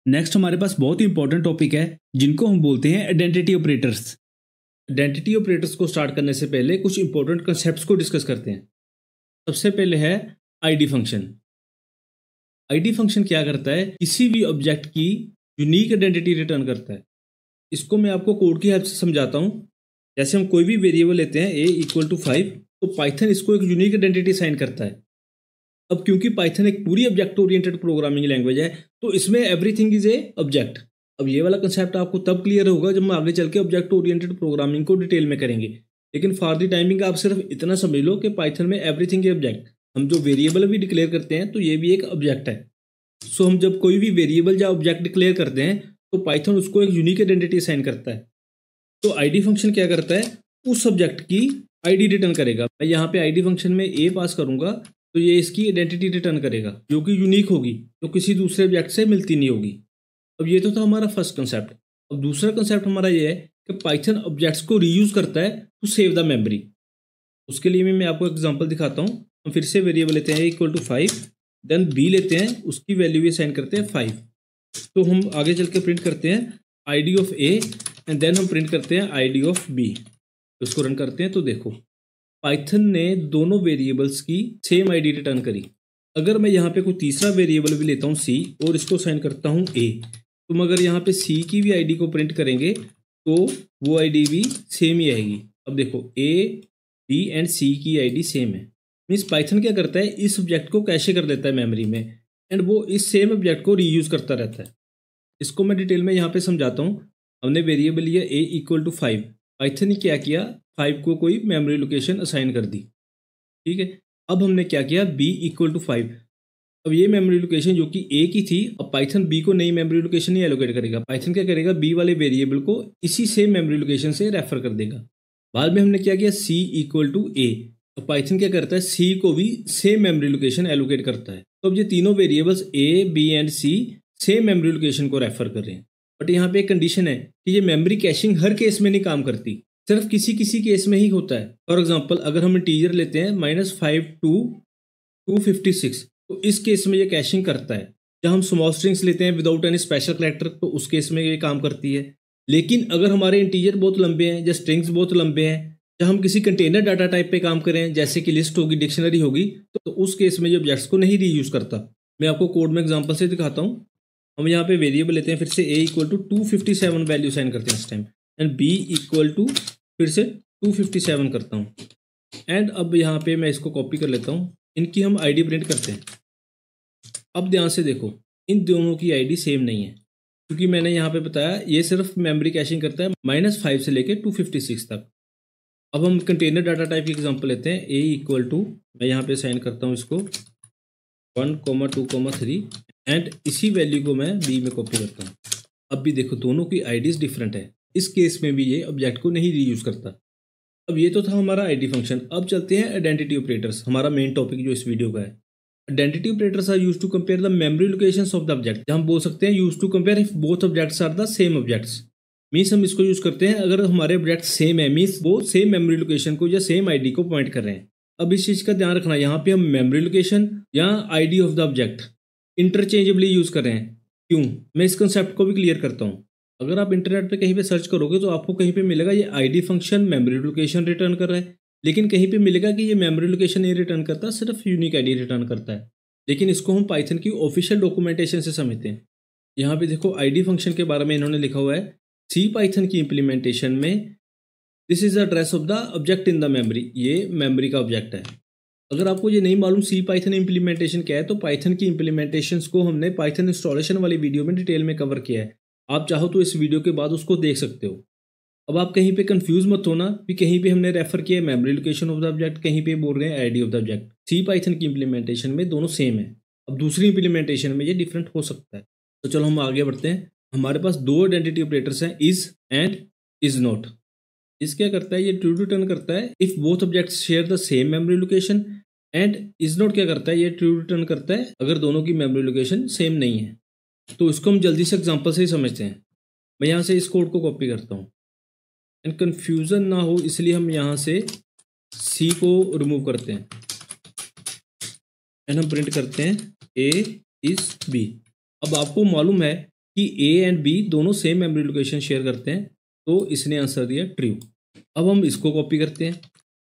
A: नेक्स्ट हमारे पास बहुत ही इंपॉर्टेंट टॉपिक है जिनको हम बोलते हैं आइडेंटिटी ऑपरेटर्स। आइडेंटिटी ऑपरेटर्स को स्टार्ट करने से पहले कुछ इंपॉर्टेंट कंसेप्ट्स को डिस्कस करते हैं। सबसे पहले है आईडी फंक्शन। आईडी फंक्शन क्या करता है, किसी भी ऑब्जेक्ट की यूनिक आइडेंटिटी रिटर्न करता है। इसको मैं आपको कोड की हेल्प से समझाता हूँ। जैसे हम कोई भी वेरिएबल लेते हैं a इक्वल टू 5, तो पाइथन इसको एक यूनिक आइडेंटिटी साइन करता है। अब क्योंकि पाइथन एक पूरी ऑब्जेक्ट ओरिएंटेड प्रोग्रामिंग लैंग्वेज है तो इसमें एवरीथिंग इज ए ऑब्जेक्ट। अब ये वाला कंसेप्ट आपको तब क्लियर होगा जब हम आगे चल के ऑब्जेक्ट ओरिएंटेड प्रोग्रामिंग को डिटेल में करेंगे। लेकिन फॉर द टाइमिंग आप सिर्फ इतना समझ लो कि पाइथन में एवरीथिंग ए ऑब्जेक्ट। हम जो वेरिएबल भी डिक्लेयर करते हैं तो ये भी एक ऑब्जेक्ट है। सो हम जब कोई भी वेरिएबल या ऑब्जेक्ट डिक्लेयर करते हैं तो पाइथन उसको एक यूनिक आइडेंटिटी साइन करता है। तो आईडी फंक्शन क्या करता है, उस ऑब्जेक्ट की आईडी रिटर्न करेगा। मैं यहाँ पे आईडी फंक्शन में ए पास करूंगा तो ये इसकी आइडेंटिटी रिटर्न करेगा जो कि यूनिक होगी, जो किसी दूसरे ऑब्जेक्ट से मिलती नहीं होगी। अब ये तो था हमारा फर्स्ट कंसेप्ट। अब दूसरा कंसेप्ट हमारा ये है कि पाइथन ऑब्जेक्ट्स को रीयूज करता है टू सेव द मेमोरी। उसके लिए मैं आपको एग्जांपल दिखाता हूँ। हम फिर से वेरिएबल लेते हैं इक्वल टू 5, देन बी लेते हैं, उसकी वैल्यू भी साइन करते हैं 5। तो हम आगे चल के प्रिंट करते हैं आई ऑफ ए एंड देन हम प्रिंट करते हैं आई ऑफ बी। उसको रन करते हैं तो देखो पाइथन ने दोनों वेरिएबल्स की सेम आईडी रिटर्न करी। अगर मैं यहाँ पे कोई तीसरा वेरिएबल भी लेता हूँ सी और इसको साइन करता हूँ ए, तो हम अगर यहाँ पे सी की भी आईडी को प्रिंट करेंगे तो वो आईडी भी सेम ही आएगी। अब देखो ए बी एंड सी की आईडी सेम है। मीन्स पाइथन क्या करता है, इस ऑब्जेक्ट को कैशे कर देता है मेमोरी में एंड वो इस सेम ऑब्जेक्ट को रीयूज करता रहता है। इसको मैं डिटेल में यहाँ पे समझाता हूँ। हमने वेरिएबल लिया ए इक्वल टू 5, पाइथन ने क्या किया, 5 को कोई मेमोरी लोकेशन असाइन कर दी। ठीक है, अब हमने क्या किया, बी इक्वल टू 5। अब ये मेमोरी लोकेशन जो कि ए की थी, अब पाइथन बी को नई मेमोरी लोकेशन नहीं एलोकेट करेगा। पाइथन क्या करेगा, बी वाले वेरिएबल को इसी सेम मेमोरी लोकेशन से रेफर कर देगा। बाद में हमने क्या किया, सी इक्वल टू ए, तो पाइथन क्या करता है, सी को भी सेम मेमोरी लोकेशन एलोकेट करता है। तो अब ये तीनों variables a b and c same memory location को रेफर कर रहे हैं। बट यहाँ पे एक कंडीशन है कि ये मेमोरी कैशिंग हर केस में नहीं काम करती, सिर्फ किसी किसी केस में ही होता है। फॉर एग्जाम्पल अगर हम इंटीजर लेते हैं -5 to 256, तो इस केस में ये कैशिंग करता है। जब हम स्मॉल स्ट्रिंग्स लेते हैं विदाउट एनी स्पेशल कैरेक्टर, तो उस केस में ये काम करती है। लेकिन अगर हमारे इंटीजर बहुत लंबे हैं या स्ट्रिंग्स बहुत लंबे हैं, जब हम किसी कंटेनर डाटा टाइप पे काम करें जैसे कि लिस्ट होगी, डिक्शनरी होगी, तो उस केस में ये ऑब्जेक्ट्स को नहीं रीयूज करता।
B: मैं आपको कोड में एग्जांपल से दिखाता हूँ। हम यहाँ पे वेरिएबल लेते हैं, फिर से a equal to 257 value sign करते हैं इस time, and b equal to फिर से 257 करता हूँ। एंड अब यहाँ पे मैं इसको कॉपी कर लेता हूँ, इनकी हम आईडी प्रिंट करते हैं। अब ध्यान से देखो, इन दोनों की आईडी सेम नहीं है, क्योंकि मैंने यहाँ पे बताया ये सिर्फ मेमोरी कैशिंग करता है -5 से लेके 256 तक। अब हम कंटेनर डाटा टाइप की एग्जांपल लेते हैं, a इक्वल टू, मैं यहाँ पे साइन करता हूँ इसको 1,2,3 एंड इसी वैल्यू को मैं b में कॉपी करता हूँ। अब भी देखो दोनों की आईडीज डिफरेंट है, इस केस में भी ये ऑब्जेक्ट को नहीं रीयूज करता। अब ये तो था हमारा आईडी फंक्शन। अब चलते हैं आइडेंटिटी ऑपरेटर्स, हमारा मेन टॉपिक जो इस वीडियो का है। Identity operators are used to compare the memory locations of the object. हम बोल सकते हैं used to compare if both objects are the same objects. Means हम इसको यूज करते हैं अगर हमारे ऑब्जेक्ट सेम है, मीन्स वो सेम मेमोरी लोकेशन को या सेम आईडी को पॉइंट कर रहे हैं। अब इस चीज का ध्यान रखना, यहाँ पे हम मेमोरी लोकेशन या ID of the object interchangeably use कर रहे हैं। क्यों, मैं इस कंसेप्ट को भी क्लियर करता हूँ। अगर आप इंटरनेट पे कहीं पे सर्च करोगे तो आपको कहीं पे मिलेगा ये ID function memory location return कर रहा है, लेकिन कहीं पे मिलेगा कि ये मेमोरी लोकेशन नहीं रिटर्न करता, सिर्फ यूनिक आईडी रिटर्न करता है। लेकिन इसको हम पाइथन की ऑफिशियल डॉक्यूमेंटेशन से समझते हैं। यहाँ पे देखो आईडी फंक्शन के बारे में इन्होंने लिखा हुआ है सी पाइथन की इम्प्लीमेंटेशन में, this is the address of the object in the memory. ये मेमोरी का ऑब्जेक्ट है। अगर आपको ये नहीं मालूम सी पाइथन इम्प्लीमेंटेशन क्या है, तो पाइथन की इम्प्लीमेंटेशंस को हमने पाइथन इंस्टॉलेशन वाली वीडियो में डिटेल में कवर किया है। आप चाहो तो इस वीडियो के बाद उसको देख सकते हो। अब आप कहीं पे कंफ्यूज मत होना कि कहीं पे हमने रेफर किया है memory location of the object, कहीं पे बोल रहे हैं ID of the object. C Python की इम्प्लीमेंटेशन में दोनों सेम है। अब दूसरी इम्प्लीमेंटेशन में ये डिफरेंट हो सकता है। तो चलो हम आगे बढ़ते हैं। हमारे पास दो आइडेंटिटी ऑपरेटर्स हैं, is and is not. Is क्या करता है, ये ट्रू रिटर्न करता है if both objects share the same memory location, and is not क्या करता है, ये ट्रू रिटर्न करता है अगर दोनों की मेमोरी लोकेशन सेम नहीं है। तो इसको हम जल्दी से एग्जांपल से ही समझते हैं। मैं यहाँ से इस कोड को कॉपी करता हूँ एंड कन्फ्यूज़न ना हो इसलिए हम यहाँ से सी को रिमूव करते हैं एंड हम प्रिंट करते हैं ए इज बी। अब आपको मालूम है कि ए एंड बी दोनों सेम मेमोरी लोकेशन शेयर करते हैं, तो इसने आंसर दिया ट्रू। अब हम इसको कॉपी करते हैं।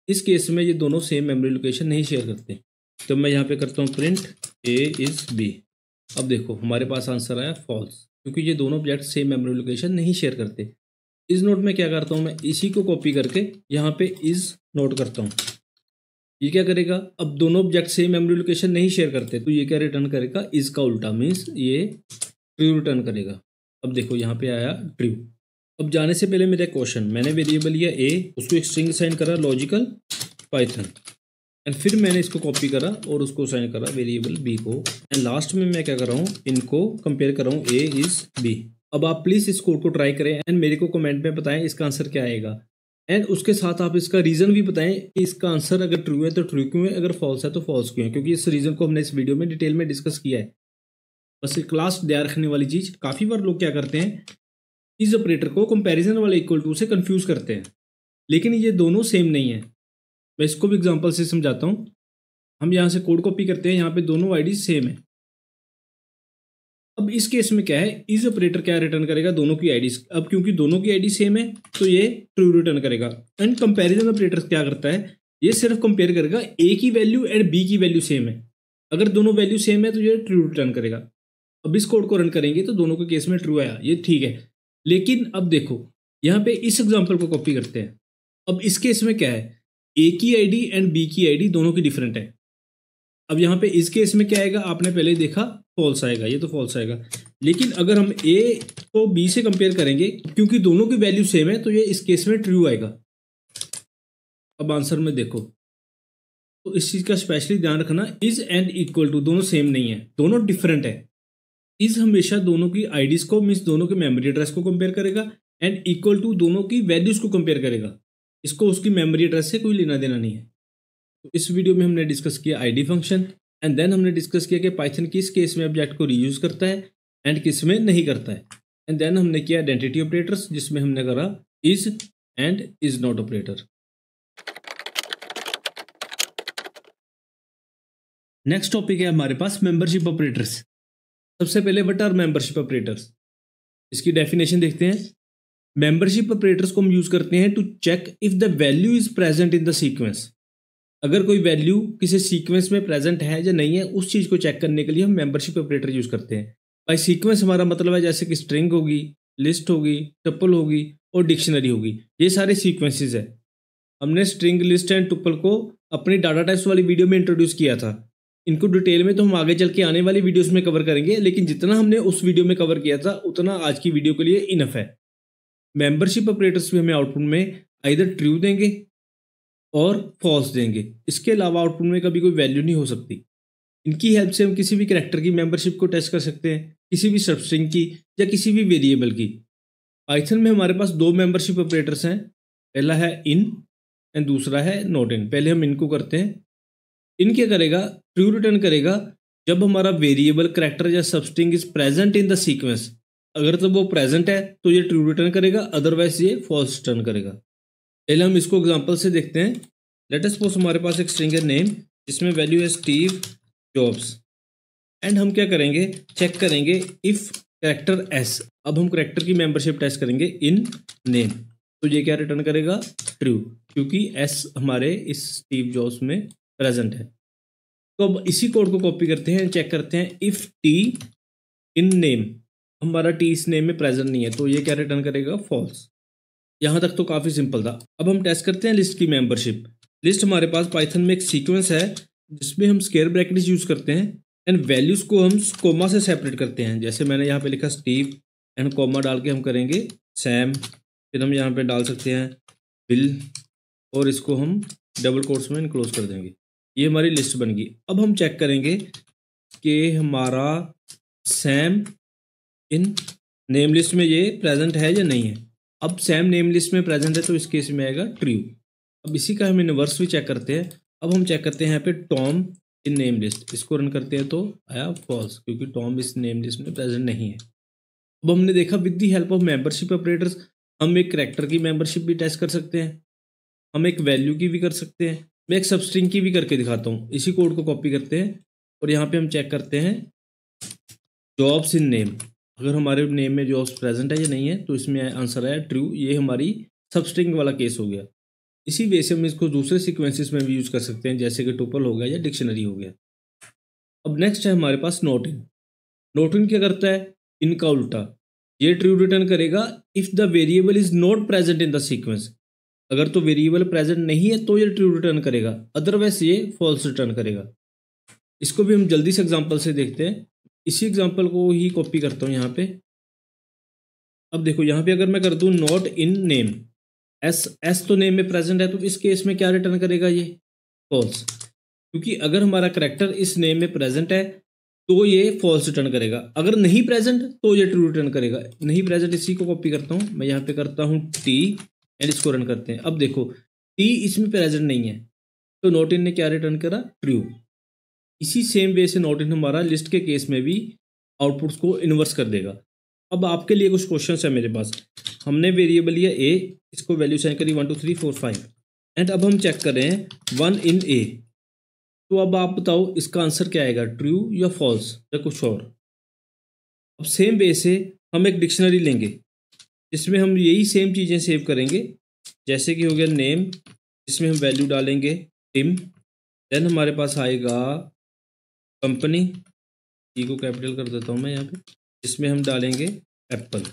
B: इस केस में ये दोनों सेम मेमोरी लोकेशन नहीं शेयर करते, तो मैं यहाँ पे करता हूँ प्रिंट ए इज बी। अब देखो हमारे पास आंसर आया फॉल्स, क्योंकि ये दोनों ऑब्जेक्ट सेम मेमोरी लोकेशन नहीं शेयर करते। इज नोट में क्या करता हूँ, मैं इसी को कॉपी करके यहाँ पे इज नोट करता हूँ। ये क्या करेगा, अब दोनों ऑब्जेक्ट सेम मेमोरी लोकेशन नहीं शेयर करते, तो ये क्या रिटर्न करेगा, इज का उल्टा, मीन्स ये ट्रू रिटर्न करेगा। अब देखो यहाँ पे आया ट्रू। अब जाने से पहले मेरा क्वेश्चन, मैंने वेरिएबल लिया ए, उसको एक स्ट्रिंग साइन करा लॉजिकल पाइथन, एंड फिर मैंने इसको कॉपी करा और उसको साइन करा वेरिएबल बी को, एंड लास्ट में मैं क्या कर रहा हूँ, इनको कंपेयर कर रहा हूँ ए इज बी। अब आप प्लीज़ इस कोड को ट्राई करें एंड मेरे को कमेंट में बताएं इसका आंसर क्या आएगा, एंड उसके साथ आप इसका रीज़न भी बताएं कि इसका आंसर अगर ट्रू है तो ट्रू क्यों है, अगर फॉल्स है तो फॉल्स क्यों है, क्योंकि इस रीज़न को हमने इस वीडियो में डिटेल में डिस्कस किया है। बस एक क्लास ध्यान रखने वाली चीज़, काफ़ी बार लोग क्या करते हैं, इस ऑपरेटर को कंपैरिजन वाले इक्वल टू से कंफ्यूज करते हैं, लेकिन ये दोनों सेम नहीं है। मैं इसको भी एग्जांपल से समझाता हूँ। हम यहाँ से कोड कॉपी करते हैं, यहाँ पे दोनों आईडी सेम है। अब इस केस में क्या है, इस ऑपरेटर क्या रिटर्न करेगा, दोनों की आईडी। अब क्योंकि दोनों की आईडी सेम है तो ये ट्रू रिटर्न करेगा। एंड कंपैरिजन ऑपरेटर क्या करता है, ये सिर्फ कंपेयर करेगा ए की वैल्यू एंड बी की वैल्यू सेम है। अगर दोनों वैल्यू सेम है तो ये ट्रू रिटर्न करेगा। अब इस कोड को रन करेंगे तो दोनों के केस में ट्रू आया, ये ठीक है। लेकिन अब देखो यहाँ पे इस एग्जाम्पल को कॉपी करते हैं। अब इस केस में क्या है, ए की आईडी एंड बी की आईडी दोनों की डिफरेंट है। अब यहाँ पे इस केस में क्या आएगा, आपने पहले देखा फॉल्स आएगा, ये तो फॉल्स आएगा। लेकिन अगर हम ए को बी से कंपेयर करेंगे, क्योंकि दोनों की वैल्यू सेम है, तो ये इस केस में ट्रू आएगा। अब आंसर में देखो, तो इस चीज़ का स्पेशली ध्यान रखना, इज एंड इक्वल टू दोनों सेम नहीं है, दोनों डिफरेंट है। इज हमेशा दोनों की आईडीज को, मीन्स दोनों के मेमोरी एड्रेस को कंपेयर करेगा, एंड इक्वल टू दोनों की वैल्यूज को कंपेयर करेगा। इसको उसकी मेमोरी एड्रेस से कोई लेना देना नहीं है। तो इस वीडियो में हमने डिस्कस किया आईडी फंक्शन, एंड देन हमने डिस्कस किया कि पाइथन किस केस में ऑब्जेक्ट को रीयूज करता है एंड किस में नहीं करता है। एंड देन हमने किया आइडेंटिटी ऑपरेटर्स, जिसमें हमने करा is and is not operator. Next topic है हमारे पास मेंबरशिप ऑपरेटर्स। सबसे पहले व्हाट आर मेंबरशिप ऑपरेटर्स, इसकी डेफिनेशन देखते हैं। मेंबरशिप ऑपरेटर्स को हम यूज करते हैं to check if the value is present in the sequence. अगर कोई वैल्यू किसी सीक्वेंस में प्रेजेंट है या नहीं है, उस चीज़ को चेक करने के लिए हम मेंबरशिप ऑपरेटर यूज़ करते हैं। बाय सीक्वेंस हमारा मतलब है जैसे कि स्ट्रिंग होगी, लिस्ट होगी, टपल होगी और डिक्शनरी होगी, ये सारे सीक्वेंसेस है। हमने स्ट्रिंग, लिस्ट एंड टुपल को अपनी डाटा टाइप्स वाली वीडियो में इंट्रोड्यूस किया था। इनको डिटेल में तो हम आगे चल के आने वाली वीडियोस में कवर करेंगे, लेकिन जितना हमने उस वीडियो में कवर किया था उतना आज की वीडियो के लिए इनफ है। मेंबरशिप ऑपरेटर्स भी हमें आउटपुट में आइदर ट्रू देंगे और फॉल्स देंगे। इसके अलावा आउटपुट में कभी कोई वैल्यू नहीं हो सकती। इनकी हेल्प से हम किसी भी कैरेक्टर की मेंबरशिप को टेस्ट कर सकते हैं, किसी भी सबस्ट्रिंग की या किसी भी वेरिएबल की। पाइथन में हमारे पास दो मेंबरशिप ऑपरेटर्स हैं, पहला है इन एंड दूसरा है नॉट इन। पहले हम इनको करते हैं। इन क्या करेगा, ट्रू रिटर्न करेगा जब हमारा वेरिएबल, कैरेक्टर या substring is present in the sequence. अगर तो वो प्रेजेंट है तो ये ट्रू रिटर्न करेगा, अदरवाइज ये फॉल्स रिटर्न करेगा। पहले हम इसको एग्जांपल से देखते हैं। लेट अस सपोज हमारे पास एक स्ट्रिंग है नेम, जिसमें वैल्यू है स्टीव जॉब्स, एंड हम क्या करेंगे, चेक करेंगे इफ कैरेक्टर एस। अब हम कैरेक्टर की मेंबरशिप टेस्ट करेंगे इन नेम, तो ये क्या रिटर्न करेगा, ट्रू, क्योंकि एस हमारे इस स्टीव जॉब्स में प्रेजेंट है। तो अब इसी कोड को कॉपी करते हैं, चेक करते हैं इफ टी इन नेम, हमारा टी इस नेम में प्रेजेंट नहीं है, तो ये क्या रिटर्न करेगा, फॉल्स। यहाँ तक तो काफ़ी सिंपल था। अब हम टेस्ट करते हैं लिस्ट की मेंबरशिप। लिस्ट हमारे पास पाइथन में एक सीक्वेंस है जिसमें हम स्क्वायर ब्रैकेट्स यूज़ करते हैं एंड वैल्यूज़ को हम कोमा से सेपरेट करते हैं। जैसे मैंने यहाँ पे लिखा स्टीव एंड कोमा डाल के हम करेंगे सैम, फिर हम यहाँ पे डाल सकते हैं बिल और इसको हम डबल कोट्स में इनक्लोज कर देंगे। ये हमारी लिस्ट बन गई। अब हम चेक करेंगे कि हमारा सैम इन नेम लिस्ट में ये प्रेजेंट है या नहीं है। अब सैम नेम लिस्ट में प्रेजेंट है तो इस केस में आएगा ट्रू। अब इसी का हम इनवर्स भी चेक करते हैं। अब हम चेक करते हैं यहाँ पे टॉम इन नेम लिस्ट, इसको रन करते हैं तो आया फॉल्स, क्योंकि टॉम इस नेम लिस्ट में प्रेजेंट नहीं है। अब हमने देखा with the help of membership operators हम एक कैरेक्टर की मेंबरशिप भी टेस्ट कर सकते हैं, हम एक वैल्यू की भी कर सकते हैं, मैं एक सबस्ट्रिंग की भी करके दिखाता हूँ। इसी कोड को कॉपी करते हैं और यहाँ पे हम चेक करते हैं जॉब्स इन नेम। अगर हमारे नेम में जॉब्स प्रेजेंट है या नहीं है, तो इसमें आंसर आया ट्रू। ये हमारी सबस्ट्रिंग वाला केस हो गया। इसी वे से हम इसको दूसरे सीक्वेंसेस में भी यूज़ कर सकते हैं, जैसे कि टुपल हो गया या डिक्शनरी हो गया। अब नेक्स्ट है हमारे पास नॉट इन। नॉट इन क्या करता है, इनका उल्टा। ये ट्रू रिटर्न करेगा if the variable is not present in the sequence. अगर तो वेरिएबल प्रेजेंट नहीं है तो ये ट्रू रिटर्न करेगा, अदरवाइज ये फॉल्स रिटर्न करेगा। इसको भी हम जल्दी से एग्जांपल से देखते हैं। इसी एग्जांपल को ही कॉपी करता हूँ यहाँ पे। अब देखो यहाँ पे अगर मैं कर दूँ नॉट इन नेम, एस तो नेम में प्रेजेंट है, तो इस केस में क्या रिटर्न करेगा, ये फॉल्स, क्योंकि अगर हमारा कैरेक्टर इस नेम में प्रेजेंट है तो ये फॉल्स रिटर्न करेगा। अगर नहीं प्रेजेंट तो ये ट्रू रिटर्न करेगा। नहीं प्रेजेंट, इसी को कॉपी करता हूँ मैं, यहाँ पे करता हूँ टी एंड इसको रन करते हैं। अब देखो टी इसमें प्रेजेंट नहीं है तो नॉट इन ने क्या रिटर्न करा, ट्रू। इसी सेम वे से नॉट इन हमारा लिस्ट के केस में भी आउटपुट्स को इन्वर्स कर देगा। अब आपके लिए कुछ क्वेश्चन है मेरे पास। हमने वेरिएबल लिया ए, इसको वैल्यू साइन करी 1 2 3 4 5 एंड अब हम चेक कर रहे हैं 1 इन ए। तो अब आप बताओ इसका आंसर क्या आएगा, ट्रू या फॉल्स या कुछ और। अब सेम वे से हम एक डिक्शनरी लेंगे जिसमें हम यही सेम चीज़ें सेव करेंगे, जैसे कि हो गया नेम, जिसमें हम वैल्यू डालेंगे टिम। देन हमारे पास आएगा कंपनी, ई को कैपिटल कर देता हूँ मैं यहाँ पे, इसमें हम डालेंगे एप्पल।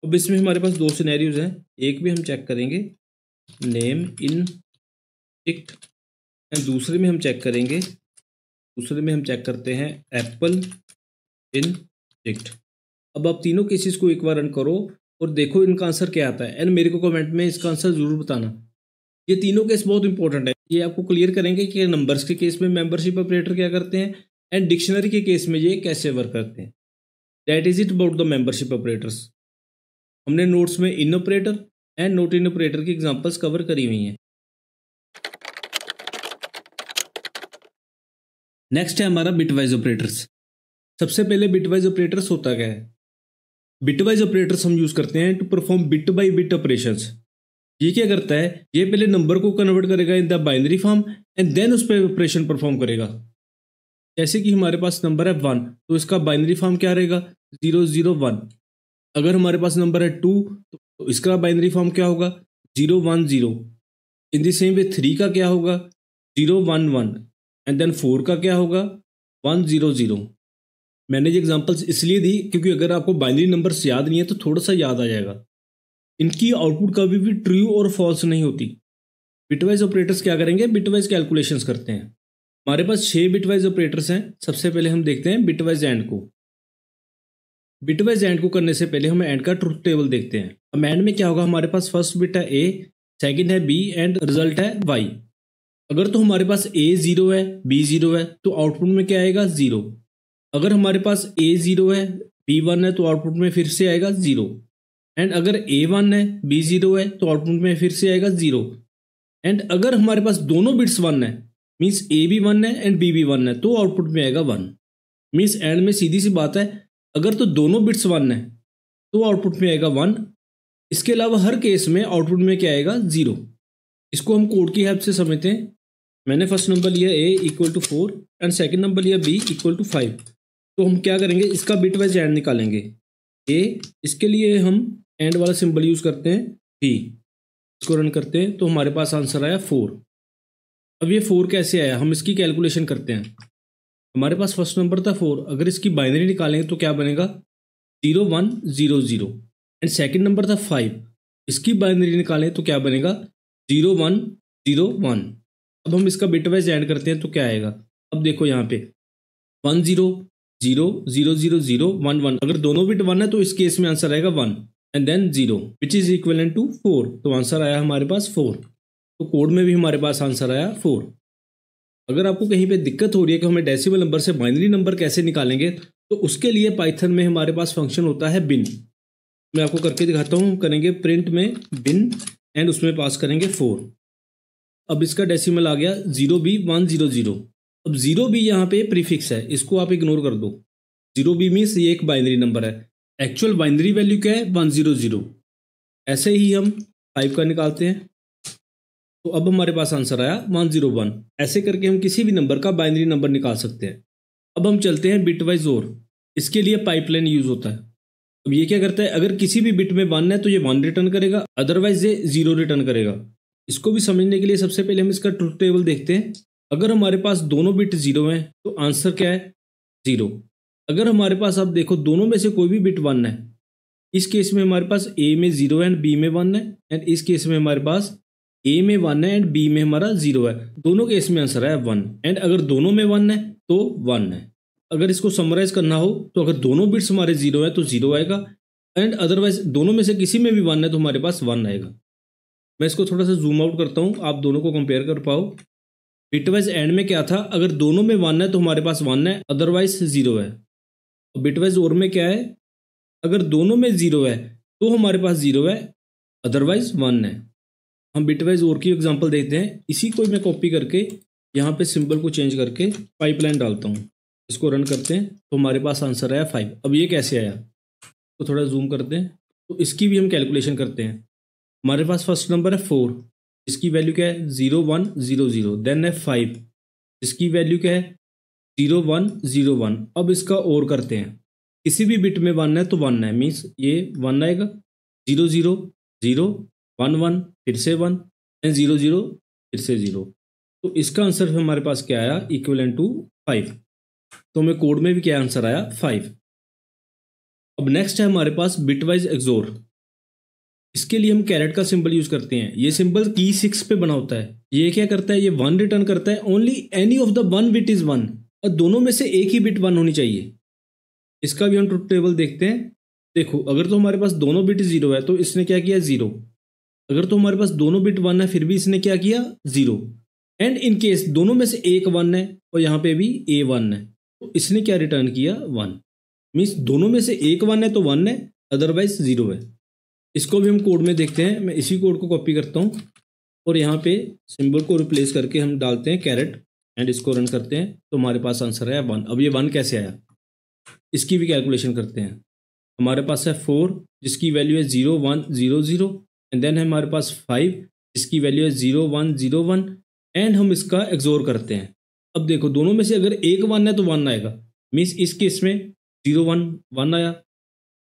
B: अब इसमें हमारे पास दो सिनेरियोज हैं। एक भी हम चेक करेंगे नेम इन टिक्ट एंड दूसरे में हम चेक करेंगे, दूसरे में हम चेक करते हैं एप्पल इन टिक्ट। अब आप तीनों केसेस को एक बार रन करो और देखो इनका आंसर क्या आता है एंड मेरे को कमेंट में इसका आंसर जरूर बताना। ये तीनों केस बहुत इंपॉर्टेंट है, ये आपको क्लियर करेंगे कि नंबर्स के केस में मेंबरशिप ऑपरेटर क्या करते हैं एंड डिक्शनरी के केस में ये कैसे वर्क करते हैं। That is it about the membership operators. हमने नोट्स में in operator and not in operator की एग्जांपल्स कवर करी हुई हैं। नेक्स्ट है हमारा बिटवाइज ऑपरेटर्स। सबसे पहले बिटवाइज ऑपरेटर्स होता क्या है। बिटवाइज ऑपरेटर्स हम यूज करते हैं to perform bit by bit operations. ये क्या करता है, ये पहले नंबर को कन्वर्ट करेगा in the binary form and then उस पर ऑपरेशन परफॉर्म करेगा। जैसे कि हमारे पास नंबर है 1 तो इसका बाइनरी फॉर्म क्या रहेगा, 0 0 1। अगर हमारे पास नंबर है 2 तो इसका बाइनरी फॉर्म क्या होगा, 0 1 0। इन द सेम वे 3 का क्या होगा, 011 एंड देन 4 का क्या होगा 100। मैंने ये एग्जांपल्स इसलिए दी क्योंकि अगर आपको बाइनरी नंबर्स याद नहीं है तो थोड़ा सा याद आ जाएगा। इनकी आउटपुट कभी भी ट्रू और फॉल्स नहीं होती। बिटवाइज ऑपरेटर्स क्या करेंगे, बिटवाइज कैलकुलेशंस करते हैं। हमारे पास 6 बिटवाइज ऑपरेटर्स हैं। सबसे पहले हम देखते हैं बिटवाइज एंड को। बिटवाइज एंड को करने से पहले हम एंड का ट्रुथ टेबल देखते हैं। अब एंड में क्या होगा, हमारे पास फर्स्ट बिट है ए, सेकंड है बी एंड रिजल्ट है वाई। अगर तो हमारे पास ए 0 है बी 0 है तो आउटपुट में क्या आएगा 0। अगर हमारे पास ए 0 है बी 1 है तो आउटपुट में फिर से आएगा 0। एंड अगर ए 1 है बी 0 है तो आउटपुट में फिर से आएगा 0। एंड अगर हमारे पास दोनों बिट्स 1 है मीन्स ए भी 1 है एंड बी भी 1 है तो आउटपुट में आएगा 1। मीन्स एंड में सीधी सी बात है, अगर तो दोनों बिट्स 1 है तो आउटपुट में आएगा 1। इसके अलावा हर केस में आउटपुट में क्या आएगा 0। इसको हम कोड की हेल्प से समझते हैं। मैंने फर्स्ट नंबर लिया A equal to 4 and second number लिया बी इक्वल टू 5। तो हम क्या करेंगे, इसका बिटवाइज एंड निकालेंगे। ए, इसके लिए हम एंड वाला सिंबल यूज करते हैं बी। इसको रन करते हैं तो हमारे पास आंसर आया 4। अब ये 4 कैसे आया, हम इसकी कैलकुलेशन करते हैं। हमारे पास फर्स्ट नंबर था 4, अगर इसकी बाइनरी निकालेंगे तो क्या बनेगा 0100। एंड सेकंड नंबर था 5, इसकी बाइनरी निकालें तो क्या बनेगा 0101। अब हम इसका बिटवाइज ऐड करते हैं तो क्या आएगा, अब देखो यहाँ पे 10000011। अगर दोनों बिट 1 है तो इस केस में आंसर आएगा 1 and then 0 which is equivalent to 4। तो आंसर आया हमारे पास 4। तो कोड में भी हमारे पास आंसर आया 4। अगर आपको कहीं पे दिक्कत हो रही है कि हमें डेसिमल नंबर से बाइनरी नंबर कैसे निकालेंगे, तो उसके लिए पाइथन में हमारे पास फंक्शन होता है बिन। मैं आपको करके दिखाता हूँ। करेंगे प्रिंट में बिन एंड उसमें पास करेंगे 4। अब इसका डेसिमल आ गया 0b100। अब 0b यहाँ पे प्रीफिक्स है, इसको आप इग्नोर कर दो। 0b मीन्स ये एक बाइनरी नंबर है। एक्चुअल बाइनरी वैल्यू क्या है 100। ऐसे ही हम 5 का निकालते हैं तो अब हमारे पास आंसर आया 101। ऐसे करके हम किसी भी नंबर का बाइनरी नंबर निकाल सकते हैं। अब हम चलते हैं बिटवाइज और। इसके लिए पाइपलाइन यूज होता है। अब ये क्या करता है, अगर किसी भी बिट में 1 है तो ये 1 रिटर्न करेगा, अदरवाइज ये 0 रिटर्न करेगा। इसको भी समझने के लिए सबसे पहले हम इसका ट्रुथ टेबल देखते हैं। अगर हमारे पास दोनों बिट 0 हैं तो आंसर क्या है 0। अगर हमारे पास आप देखो दोनों में से कोई भी बिट 1 है, इस केस में हमारे पास ए में 0 है एंड बी में 1 है, एंड इस केस में हमारे पास ए में 1 है एंड बी में हमारा 0 है। दोनों केस में आंसर है 1। एंड अगर दोनों में 1 है तो 1 है। अगर इसको समराइज करना हो तो अगर दोनों बिट्स हमारे 0 है तो 0 आएगा, एंड अदरवाइज दोनों में से किसी में भी 1 है तो हमारे पास 1 आएगा। मैं इसको थोड़ा सा जूम आउट करता हूँ, आप दोनों को कंपेयर कर पाओ। बिटवाइज एंड में क्या था, अगर दोनों में 1 है तो हमारे पास 1 है, अदरवाइज 0 है। बिटवाइज और में क्या है, अगर दोनों में 0 है तो हमारे पास 0 है, अदरवाइज 1 है। हम बिटवाइज और की एग्जांपल देखते हैं। इसी को मैं कॉपी करके यहाँ पे सिंबल को चेंज करके पाइपलाइन डालता हूँ। इसको रन करते हैं तो हमारे पास आंसर आया 5। अब ये कैसे आया, तो थोड़ा जूम करते हैं तो इसकी भी हम कैलकुलेशन करते हैं। हमारे पास फर्स्ट नंबर है 4, इसकी वैल्यू क्या है 0100। देन है 5, इसकी वैल्यू क्या है 0101। अब इसका और करते हैं। किसी भी बिट में 1 है तो 1 है, मीन्स ये 1 आएगा, 0001 फिर से 1 एंड 00 फिर से 0। तो इसका आंसर हमारे पास क्या आया इक्विवेलेंट टू 5। तो हमें कोड में भी क्या आंसर आया 5। अब नेक्स्ट है हमारे पास बिटवाइज एक्सोर। इसके लिए हम कैरेट का सिंबल यूज करते हैं। ये सिंबल की 6 पे बना होता है। ये क्या करता है, ये 1 रिटर्न करता है, only any of the 1 bit is 1, और दोनों में से एक ही बिट 1 होनी चाहिए। इसका भी हम ट्रुथ टेबल देखते हैं। देखो अगर तो हमारे पास दोनों बिट 0 है तो इसने क्या किया 0। अगर तो हमारे पास दोनों बिट 1 है फिर भी इसने क्या किया 0। एंड इन केस दोनों में से एक 1 है और यहाँ पे भी A1 है तो इसने क्या रिटर्न किया 1। मीन्स दोनों में से एक 1 है तो 1 है, अदरवाइज 0 है। इसको भी हम कोड में देखते हैं। मैं इसी कोड को कॉपी करता हूँ और यहाँ पे सिंबल को रिप्लेस करके हम डालते हैं कैरेट एंड इसको रन करते हैं तो हमारे पास आंसर आया 1। अब ये 1 कैसे आया, इसकी भी कैलकुलेशन करते हैं। हमारे पास है 4 जिसकी वैल्यू है 0100, एंड देन है हमारे पास 5 जिसकी वैल्यू है 0101, एंड हम इसका एक्सोर करते हैं। अब देखो दोनों में से अगर एक 1 है तो 1 आएगा, मीन्स इस केस में 01 आया,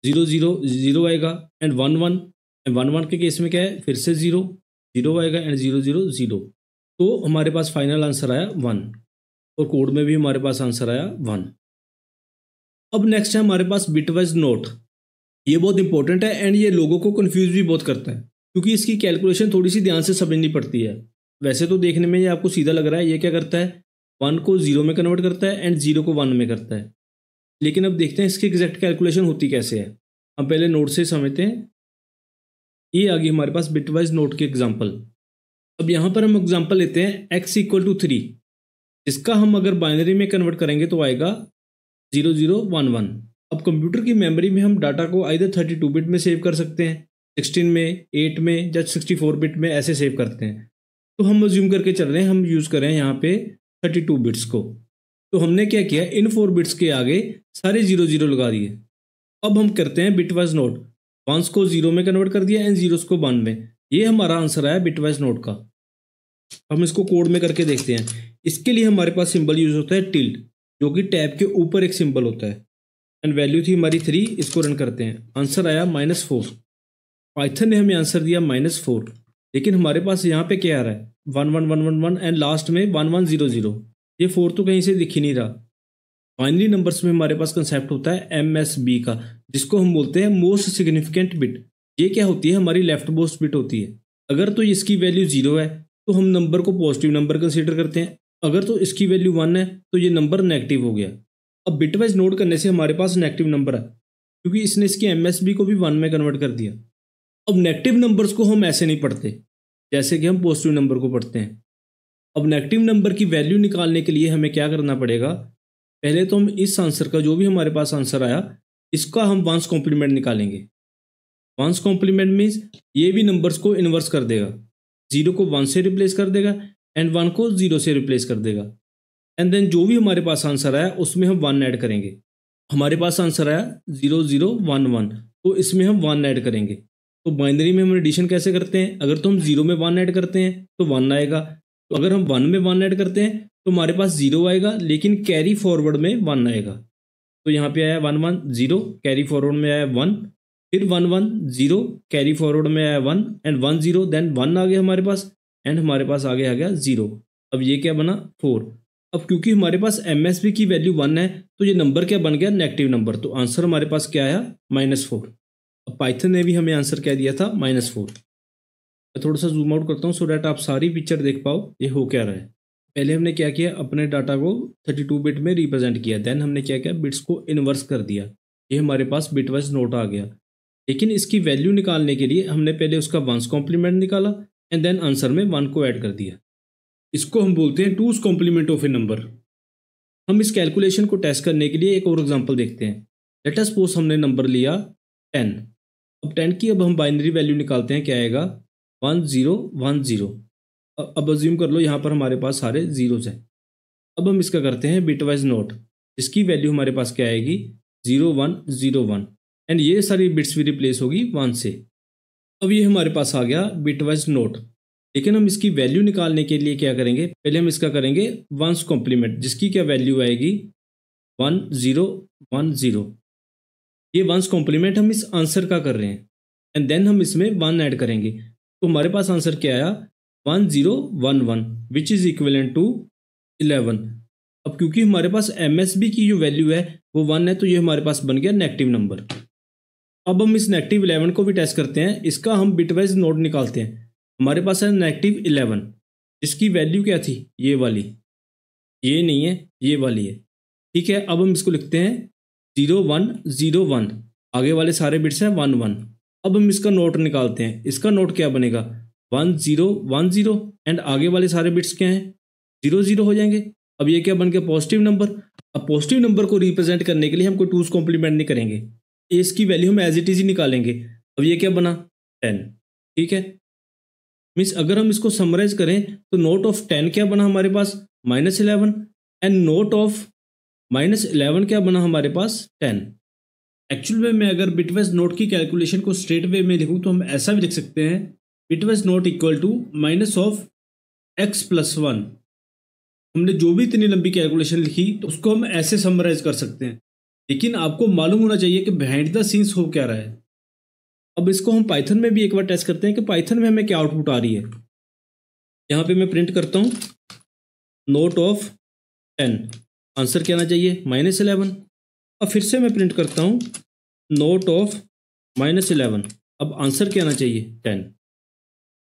B: 00 आएगा, एंड 11 के केस में क्या है फिर से 0 आएगा, एंड 000। तो हमारे पास फाइनल आंसर आया 1 और कोड में भी हमारे पास आंसर आया 1। अब नेक्स्ट है हमारे पास बिटवाइज नोट। ये बहुत इंपॉर्टेंट है एंड ये लोगों को कंफ्यूज भी बहुत करता है क्योंकि इसकी कैलकुलेशन थोड़ी सी ध्यान से समझनी पड़ती है। वैसे तो देखने में ये आपको सीधा लग रहा है, ये क्या करता है 1 को 0 में कन्वर्ट करता है एंड 0 को 1 में करता है। लेकिन अब देखते हैं इसकी एग्जैक्ट कैलकुलेशन होती कैसे है। हम पहले नोट से समझते हैं। ये आ गई हमारे पास बिटवाइज नोट की एग्जाम्पल। अब यहाँ पर हम एग्जाम्पल लेते हैं x = 3। इसका हम अगर बाइनरी में कन्वर्ट करेंगे तो आएगा 0011। अब कंप्यूटर की मेमोरी में हम डाटा को आइदर 32 बिट में सेव कर सकते हैं, 16 में, 8 में या 64 बिट में ऐसे सेव करते हैं। तो हम अज्यूम करके चल रहे हैं हम यूज़ करें यहाँ पे 32 बिट्स को। तो हमने क्या किया, इन 4 बिट्स के आगे सारे 00 लगा दिए। अब हम करते हैं बिटवाइज नोट। 1s को 0 में कन्वर्ट कर दिया एंड 0s को 1 में। ये हमारा आंसर आया बिटवाइज नोट का। हम इसको कोड में करके देखते हैं। इसके लिए हमारे पास सिंबल यूज होता है टिल्ड, जो कि टैब के ऊपर एक सिंबल होता है एंड वैल्यू थी हमारी 3। इसको रन करते हैं, आंसर आया -4। पाइथन ने हमें आंसर दिया -4, लेकिन हमारे पास यहाँ पे क्या आ रहा है 11111 एंड लास्ट में 1100। ये 4 तो कहीं से दिख ही नहीं रहा। बाइनरी नंबर्स में हमारे पास कंसेप्ट होता है MSB का, जिसको हम बोलते हैं मोस्ट सिग्निफिकेंट बिट। ये क्या होती है, हमारी लेफ्ट मोस्ट बिट होती है। अगर तो इसकी वैल्यू 0 है तो हम नंबर को पॉजिटिव नंबर कंसीडर करते हैं, अगर तो इसकी वैल्यू 1 है तो ये नंबर नेगेटिव हो गया। अब बिटवाइज नोट करने से हमारे पास नेगेटिव नंबर है क्योंकि इसने इसकी MSB को भी 1 में कन्वर्ट कर दिया। अब नेगेटिव नंबर्स को हम ऐसे नहीं पढ़ते जैसे कि हम पॉजिटिव नंबर को पढ़ते हैं। अब नेगेटिव नंबर की वैल्यू निकालने के लिए हमें क्या करना पड़ेगा, पहले तो हम इस आंसर का जो भी हमारे पास आंसर आया इसका हम 1s कॉम्प्लीमेंट निकालेंगे। 1s कॉम्प्लीमेंट मीन्स ये भी नंबर्स को इन्वर्स कर देगा, 0 को 1 से रिप्लेस कर देगा एंड 1 को 0 से रिप्लेस कर देगा। एंड देन जो भी हमारे पास आंसर आया उसमें हम 1 ऐड करेंगे। हमारे पास आंसर आया 0011, तो इसमें हम 1 ऐड करेंगे। तो बाइनरी में हम एडिशन कैसे करते हैं, अगर तो हम 0 में 1 ऐड करते हैं तो 1 आएगा, तो अगर हम 1 में 1 ऐड करते हैं तो हमारे पास 0 आएगा, लेकिन कैरी फॉरवर्ड में 1 आएगा। तो यहाँ पे आया 110, कैरी फॉरवर्ड में आया 1, फिर 110, कैरी फॉरवर्ड में आया 1 एंड 10, देन 1 आ गया हमारे पास एंड हमारे पास आगे आ गया 0। अब ये क्या बना 4। अब क्योंकि हमारे पास MSB की वैल्यू 1 है तो ये नंबर क्या बन गया, नेगेटिव नंबर। तो आंसर हमारे पास क्या आया -4। अब पाइथन ने भी हमें आंसर क्या दिया था -4। मैं थोड़ा सा जूम आउट करता हूँ सो डैट आप सारी पिक्चर देख पाओ ये हो क्या रहा है। पहले हमने क्या किया, अपने डाटा को 32 बिट में रिप्रेजेंट किया, देन हमने क्या किया, बिट्स को इन्वर्स कर दिया। ये हमारे पास बिटवाइज नोट आ गया। लेकिन इसकी वैल्यू निकालने के लिए हमने पहले उसका 1s कॉम्प्लीमेंट निकाला एंड देन आंसर में 1 को ऐड कर दिया। इसको हम बोलते हैं 2s complement of A number. हम इस कैलकुलेशन को टेस्ट करने के लिए एक और एग्जांपल देखते हैं। लेट अस सपोज हमने नंबर लिया 10। अब 10 की अब हम बाइनरी वैल्यू निकालते हैं, क्या आएगा 1010। अब अज्यूम कर लो यहाँ पर हमारे पास सारे जीरोज हैं। अब हम इसका करते हैं बिटवाइज नोट। इसकी वैल्यू हमारे पास क्या आएगी 0101 एंड ये सारी बिट्स भी रिप्लेस होगी 1 से। अब ये हमारे पास आ गया बिटवाइज नोट। लेकिन हम इसकी वैल्यू निकालने के लिए क्या करेंगे, पहले हम इसका करेंगे 1s कॉम्प्लीमेंट, जिसकी क्या वैल्यू आएगी 1010। ये 1s कॉम्प्लीमेंट हम इस आंसर का कर रहे हैं एंड देन हम इसमें 1 ऐड करेंगे। तो हमारे पास आंसर क्या आया 1011 विच इज इक्विवेलेंट टू 11। अब क्योंकि हमारे पास MSB की जो वैल्यू है वो 1 है तो ये हमारे पास बन गया नेगेटिव नंबर। अब हम इस नेगेटिव 11 को भी टेस्ट करते हैं। इसका हम बिटवाइज नोट निकालते हैं। हमारे पास है नेगेटिव 11, इसकी वैल्यू क्या थी, ये वाली, ये नहीं है ये वाली है, ठीक है। अब हम इसको लिखते हैं 0101, आगे वाले सारे बिट्स हैं 11। अब हम इसका नोट निकालते हैं। इसका नोट क्या बनेगा 1010 एंड आगे वाले सारे बिट्स क्या हैं 00 हो जाएंगे। अब ये क्या बन गया पॉजिटिव नंबर। अब पॉजिटिव नंबर को रिप्रेजेंट करने के लिए हम कोई 2s कॉम्प्लीमेंट नहीं करेंगे, इसकी वैल्यू हम एज इट इज ही निकालेंगे। अब ये क्या बना 10, ठीक है। मीन्स अगर हम इसको समराइज करें तो नोट ऑफ 10 क्या बना हमारे पास -11 एंड नोट ऑफ -11 क्या बना हमारे पास 10। एक्चुअल में मैं अगर बिटवाइज नोट की कैलकुलेशन को स्ट्रेट वे में लिखूं तो हम ऐसा भी लिख सकते हैं bitwise note equal to -(x+1)। हमने जो भी इतनी लंबी कैलकुलेशन लिखी तो उसको हम ऐसे समराइज कर सकते हैं, लेकिन आपको मालूम होना चाहिए कि बिहाइंड द सीन्स हो क्या रहा है। अब इसको हम पाइथन में भी एक बार टेस्ट करते हैं कि पाइथन में हमें क्या आउटपुट आ रही है। यहाँ पे मैं प्रिंट करता हूँ नोट ऑफ 10, आंसर क्या आना चाहिए -11। अब फिर से मैं प्रिंट करता हूँ नोट ऑफ -11, अब आंसर क्या आना चाहिए 10।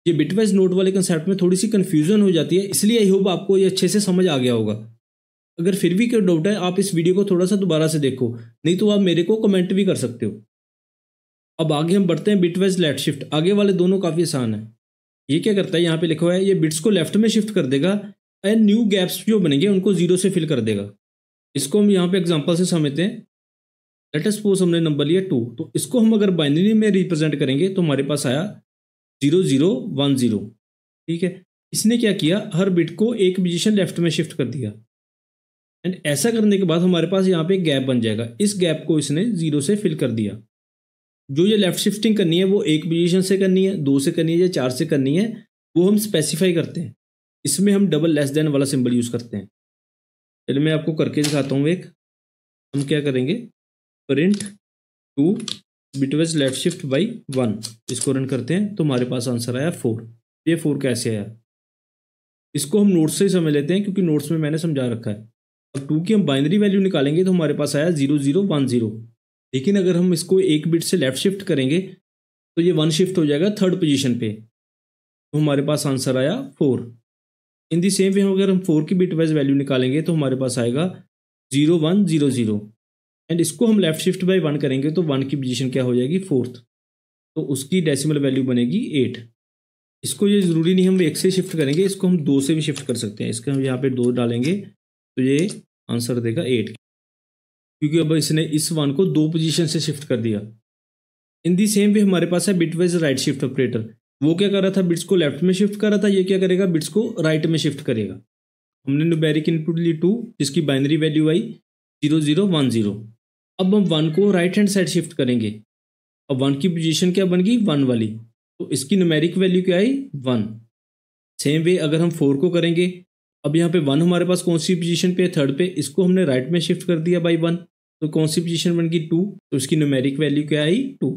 B: ये बिटवाइज नोट वाले कंसेप्ट में थोड़ी सी कंफ्यूजन हो जाती है, इसलिए आई होप आपको ये अच्छे से समझ आ गया होगा। अगर फिर भी कोई डाउट है आप इस वीडियो को थोड़ा सा दोबारा से देखो, नहीं तो आप मेरे को कमेंट भी कर सकते हो। अब आगे हम बढ़ते हैं बिटवाइज लेफ्ट शिफ्ट। आगे वाले दोनों काफ़ी आसान है। ये क्या करता है, यहाँ पे लिखा हुआ है ये बिट्स को लेफ्ट में शिफ्ट कर देगा एंड न्यू गैप्स जो बनेंगे उनको जीरो से फिल कर देगा। इसको हम यहाँ पे एग्जांपल से समझते हैं। लेट अस सपोज हमने नंबर लिया 2, तो इसको हम अगर बाइनरी में रिप्रेजेंट करेंगे तो हमारे पास आया 0010। ठीक है, इसने क्या किया, हर बिट को एक पोजीशन लेफ्ट में शिफ्ट कर दिया एंड ऐसा करने के बाद हमारे पास यहाँ पे एक गैप बन जाएगा। इस गैप को इसने 0 से फिल कर दिया। जो ये लेफ्ट शिफ्टिंग करनी है वो एक पोजीशन से करनी है, 2 से करनी है या 4 से करनी है, वो हम स्पेसिफाई करते हैं। इसमें हम डबल लेस देन वाला सिंबल यूज़ करते हैं। चलिए मैं आपको करके दिखाता हूँ एक। हम क्या करेंगे, print 2 bitwise left shift by 1, इसको रन करते हैं तो हमारे पास आंसर आया 4। ये 4 कैसे आया, इसको हम नोट्स से ही समझ लेते हैं क्योंकि नोट्स में मैंने समझा रखा है। अब 2 की हम बाइनरी वैल्यू निकालेंगे तो हमारे पास आया 0010, लेकिन अगर हम इसको एक बिट से लेफ्ट शिफ्ट करेंगे तो ये 1 शिफ्ट हो जाएगा थर्ड पोजीशन पे, तो हमारे पास आंसर आया 4। इन दी सेम वे अगर हम 4 की बिटवाइज वैल्यू निकालेंगे तो हमारे पास आएगा 0100 एंड इसको हम लेफ्ट शिफ्ट बाई 1 करेंगे तो 1 की पोजीशन क्या हो जाएगी 4th, तो उसकी डेसिमल वैल्यू बनेगी 8। इसको ये ज़रूरी नहीं हम 1 से शिफ्ट करेंगे, इसको हम 2 से भी शिफ्ट कर सकते हैं। इसका हम यहाँ पे 2 डालेंगे तो ये आंसर देगा 8, क्योंकि अब इसने इस 1 को 2 पोजीशन से शिफ्ट कर दिया। इन दी सेम वे हमारे पास है बिटवाइज राइट शिफ्ट ऑपरेटर। वो क्या कर रहा था, बिट्स को लेफ्ट में शिफ्ट कर रहा था, ये क्या करेगा, बिट्स को राइट में शिफ्ट करेगा। हमने न्यूमेरिक इनपुट ली 2 जिसकी बाइनरी वैल्यू आई 0010। अब हम 1 को राइट हैंड साइड शिफ्ट करेंगे। अब 1 की पोजीशन क्या बन गई 1 वाली, तो इसकी न्यूमेरिक वैल्यू क्या आई 1। सेम वे अगर हम 4 को करेंगे, अब यहाँ पे 1 हमारे पास कौन सी पोजीशन पे है, थर्ड पे, इसको हमने राइट में शिफ्ट कर दिया बाई 1, तो कौन सी पोजीशन बन गई 2, तो इसकी न्यूमेरिक वैल्यू क्या आई 2।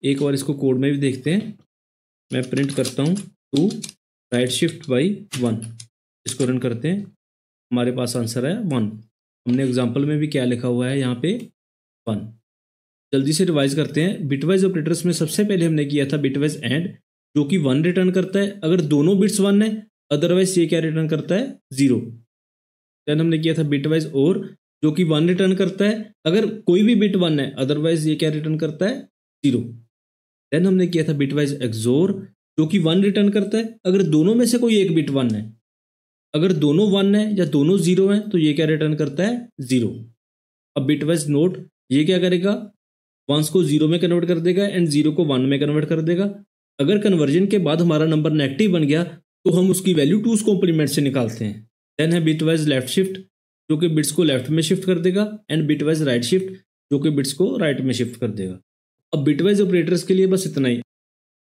B: एक बार इसको कोड में भी देखते हैं। मैं प्रिंट करता हूँ 2 राइट शिफ्ट बाई 1, इसको रन करते हैं, हमारे पास आंसर है 1। हमने एग्जाम्पल में भी क्या लिखा हुआ है यहाँ पे 1। जल्दी से रिवाइज करते हैं। बिटवाइज ऑपरेटर्स में सबसे पहले हमने किया था बिटवाइज एंड, जो कि 1 रिटर्न करता है अगर दोनों बिट्स 1 है, अदरवाइज ये क्या रिटर्न करता है 0। देन हमने किया था बिटवाइज और, जो कि 1 रिटर्न करता है अगर कोई भी बिट 1 है, अदरवाइज ये क्या रिटर्न करता है 0। देन हमने किया था बिटवाइज एक्सोर, जो कि 1 रिटर्न करता है अगर दोनों में से कोई एक बिट 1 है, अगर दोनों 1 है या दोनों 0 हैं तो ये क्या रिटर्न करता है 0। अब बिटवाइज नोट, ये क्या करेगा, 1 को 0 में कन्वर्ट कर देगा एंड 0 को 1 में कन्वर्ट कर देगा। अगर कन्वर्जन के बाद हमारा नंबर नेगेटिव बन गया तो हम उसकी वैल्यू 2's कॉम्प्लीमेंट से निकालते हैं। देन है बिटवाइज लेफ्ट शिफ्ट, जो कि बिट्स को लेफ्ट में शिफ्ट कर देगा, एंड बिटवाइज राइट शिफ्ट, जो कि बिट्स को राइट में शिफ्ट कर देगा। अब बिटवाइज ऑपरेटर्स के लिए बस इतना ही।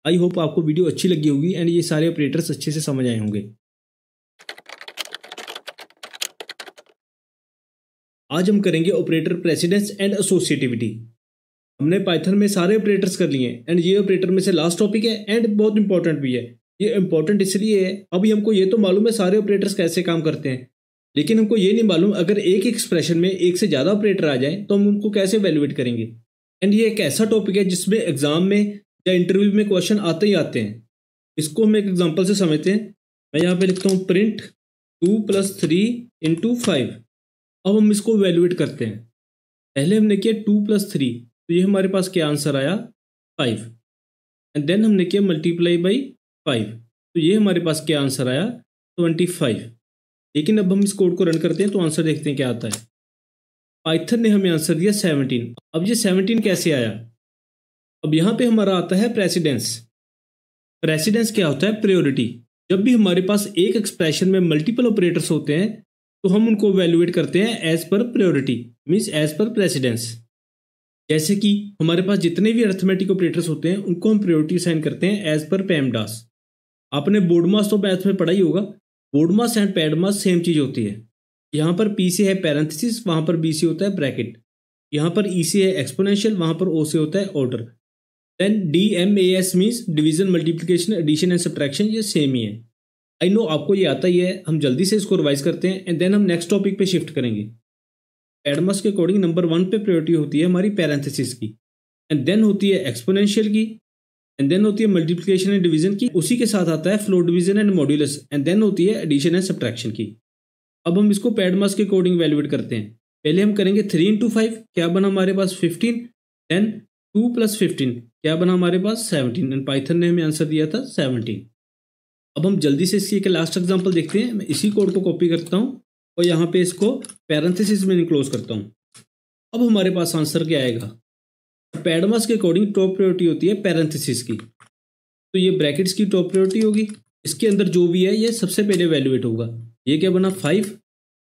B: आई होप आपको वीडियो अच्छी लगी होगी एंड ये सारे ऑपरेटर्स अच्छे से समझ आए होंगे। आज हम करेंगे ऑपरेटर प्रेसिडेंस एंड एसोसिएटिविटी। हमने पाइथन में सारे ऑपरेटर्स कर लिए हैं एंड ये ऑपरेटर में से लास्ट टॉपिक है एंड बहुत इंपॉर्टेंट भी है। ये इंपॉर्टेंट इसलिए है, अभी हमको ये तो मालूम है सारे ऑपरेटर्स कैसे काम करते हैं, लेकिन हमको ये नहीं मालूम अगर एक एक्सप्रेशन में एक से ज़्यादा ऑपरेटर आ जाए तो हम उनको कैसे वैल्यूएट करेंगे। एंड ये एक ऐसा टॉपिक है जिसमें एग्जाम में या इंटरव्यू में क्वेश्चन आते ही आते हैं। इसको हम एक एग्जांपल से समझते हैं। मैं यहाँ पे लिखता हूँ प्रिंट 2 + 3 × 5। अब हम इसको वैल्यूएट करते हैं। पहले हमने किया 2 + 3, तो ये हमारे पास क्या आंसर आया 5, एंड देन हमने किया मल्टीप्लाई बाई 5, तो ये हमारे पास क्या आंसर आया 25। लेकिन अब हम इस कोड को रन करते हैं तो आंसर देखते हैं क्या आता है। पाइथन ने हमें आंसर दिया 17। अब ये 17 कैसे आया, अब यहाँ पे हमारा आता है प्रेसिडेंस। प्रेसिडेंस क्या होता है, प्रायोरिटी। जब भी हमारे पास एक एक्सप्रेशन में मल्टीपल ऑपरेटर्स होते हैं तो हम उनको वैल्यूएट करते हैं as per priority, means as per precedence. जैसे कि हमारे पास जितने भी अरिथमेटिक ऑपरेटर्स होते हैं उनको हम प्रायोरिटी असाइन करते हैं एज पर पेमडास। आपने बोर्डमास तो मैथ में पढ़ा ही होगा, बोर्डमास एंड पेडमास सेम चीज़ होती है। यहाँ पर पी से है पैरेंथेसिस, वहाँ पर बी से होता है ब्रैकेट, यहाँ पर ई से है एक्सपोनेंशियल, वहाँ पर ओ से होता है order. Then DMAS means division, multiplication, addition and subtraction, ये सेम ही है। आई नो आपको ये आता ही है, हम जल्दी से इसको रिवाइज करते हैं एंड देन हम नेक्स्ट टॉपिक पे शिफ्ट करेंगे। पैडमास के अकॉर्डिंग नंबर 1 पे प्रायोरिटी होती है हमारी पैरेंथेसिस की, एंड देन होती है एक्सपोनेंशियल की, एंड देन होती है मल्टीप्लिकेशन एंड डिवीजन की, उसी के साथ आता है float division and modulus, and then होती है एडिशन एंड सब्ट्रैक्शन की। अब हम इसको पैडमास के अकॉर्डिंग वैल्यूएट करते हैं। पहले हम करेंगे 3 इंटू 5, क्या बना हमारे पास 15, देन 2 प्लस 15 क्या बना हमारे पास 17, एंड पाइथन ने हमें आंसर दिया था 17। अब हम जल्दी से इसकी एक लास्ट एग्जांपल देखते हैं। मैं इसी कोड को कॉपी करता हूँ और यहाँ पे इसको पैरेंथेसिस में इनक्लोज करता हूँ। अब हमारे पास आंसर क्या आएगा? पैडमास के अकॉर्डिंग टॉप प्रायोरिटी होती है पैरेंथेसिस की, तो ये ब्रैकेट्स की टॉप प्रायोरिटी होगी। इसके अंदर जो भी है ये सबसे पहले वैल्यूएट होगा। ये क्या बना 5,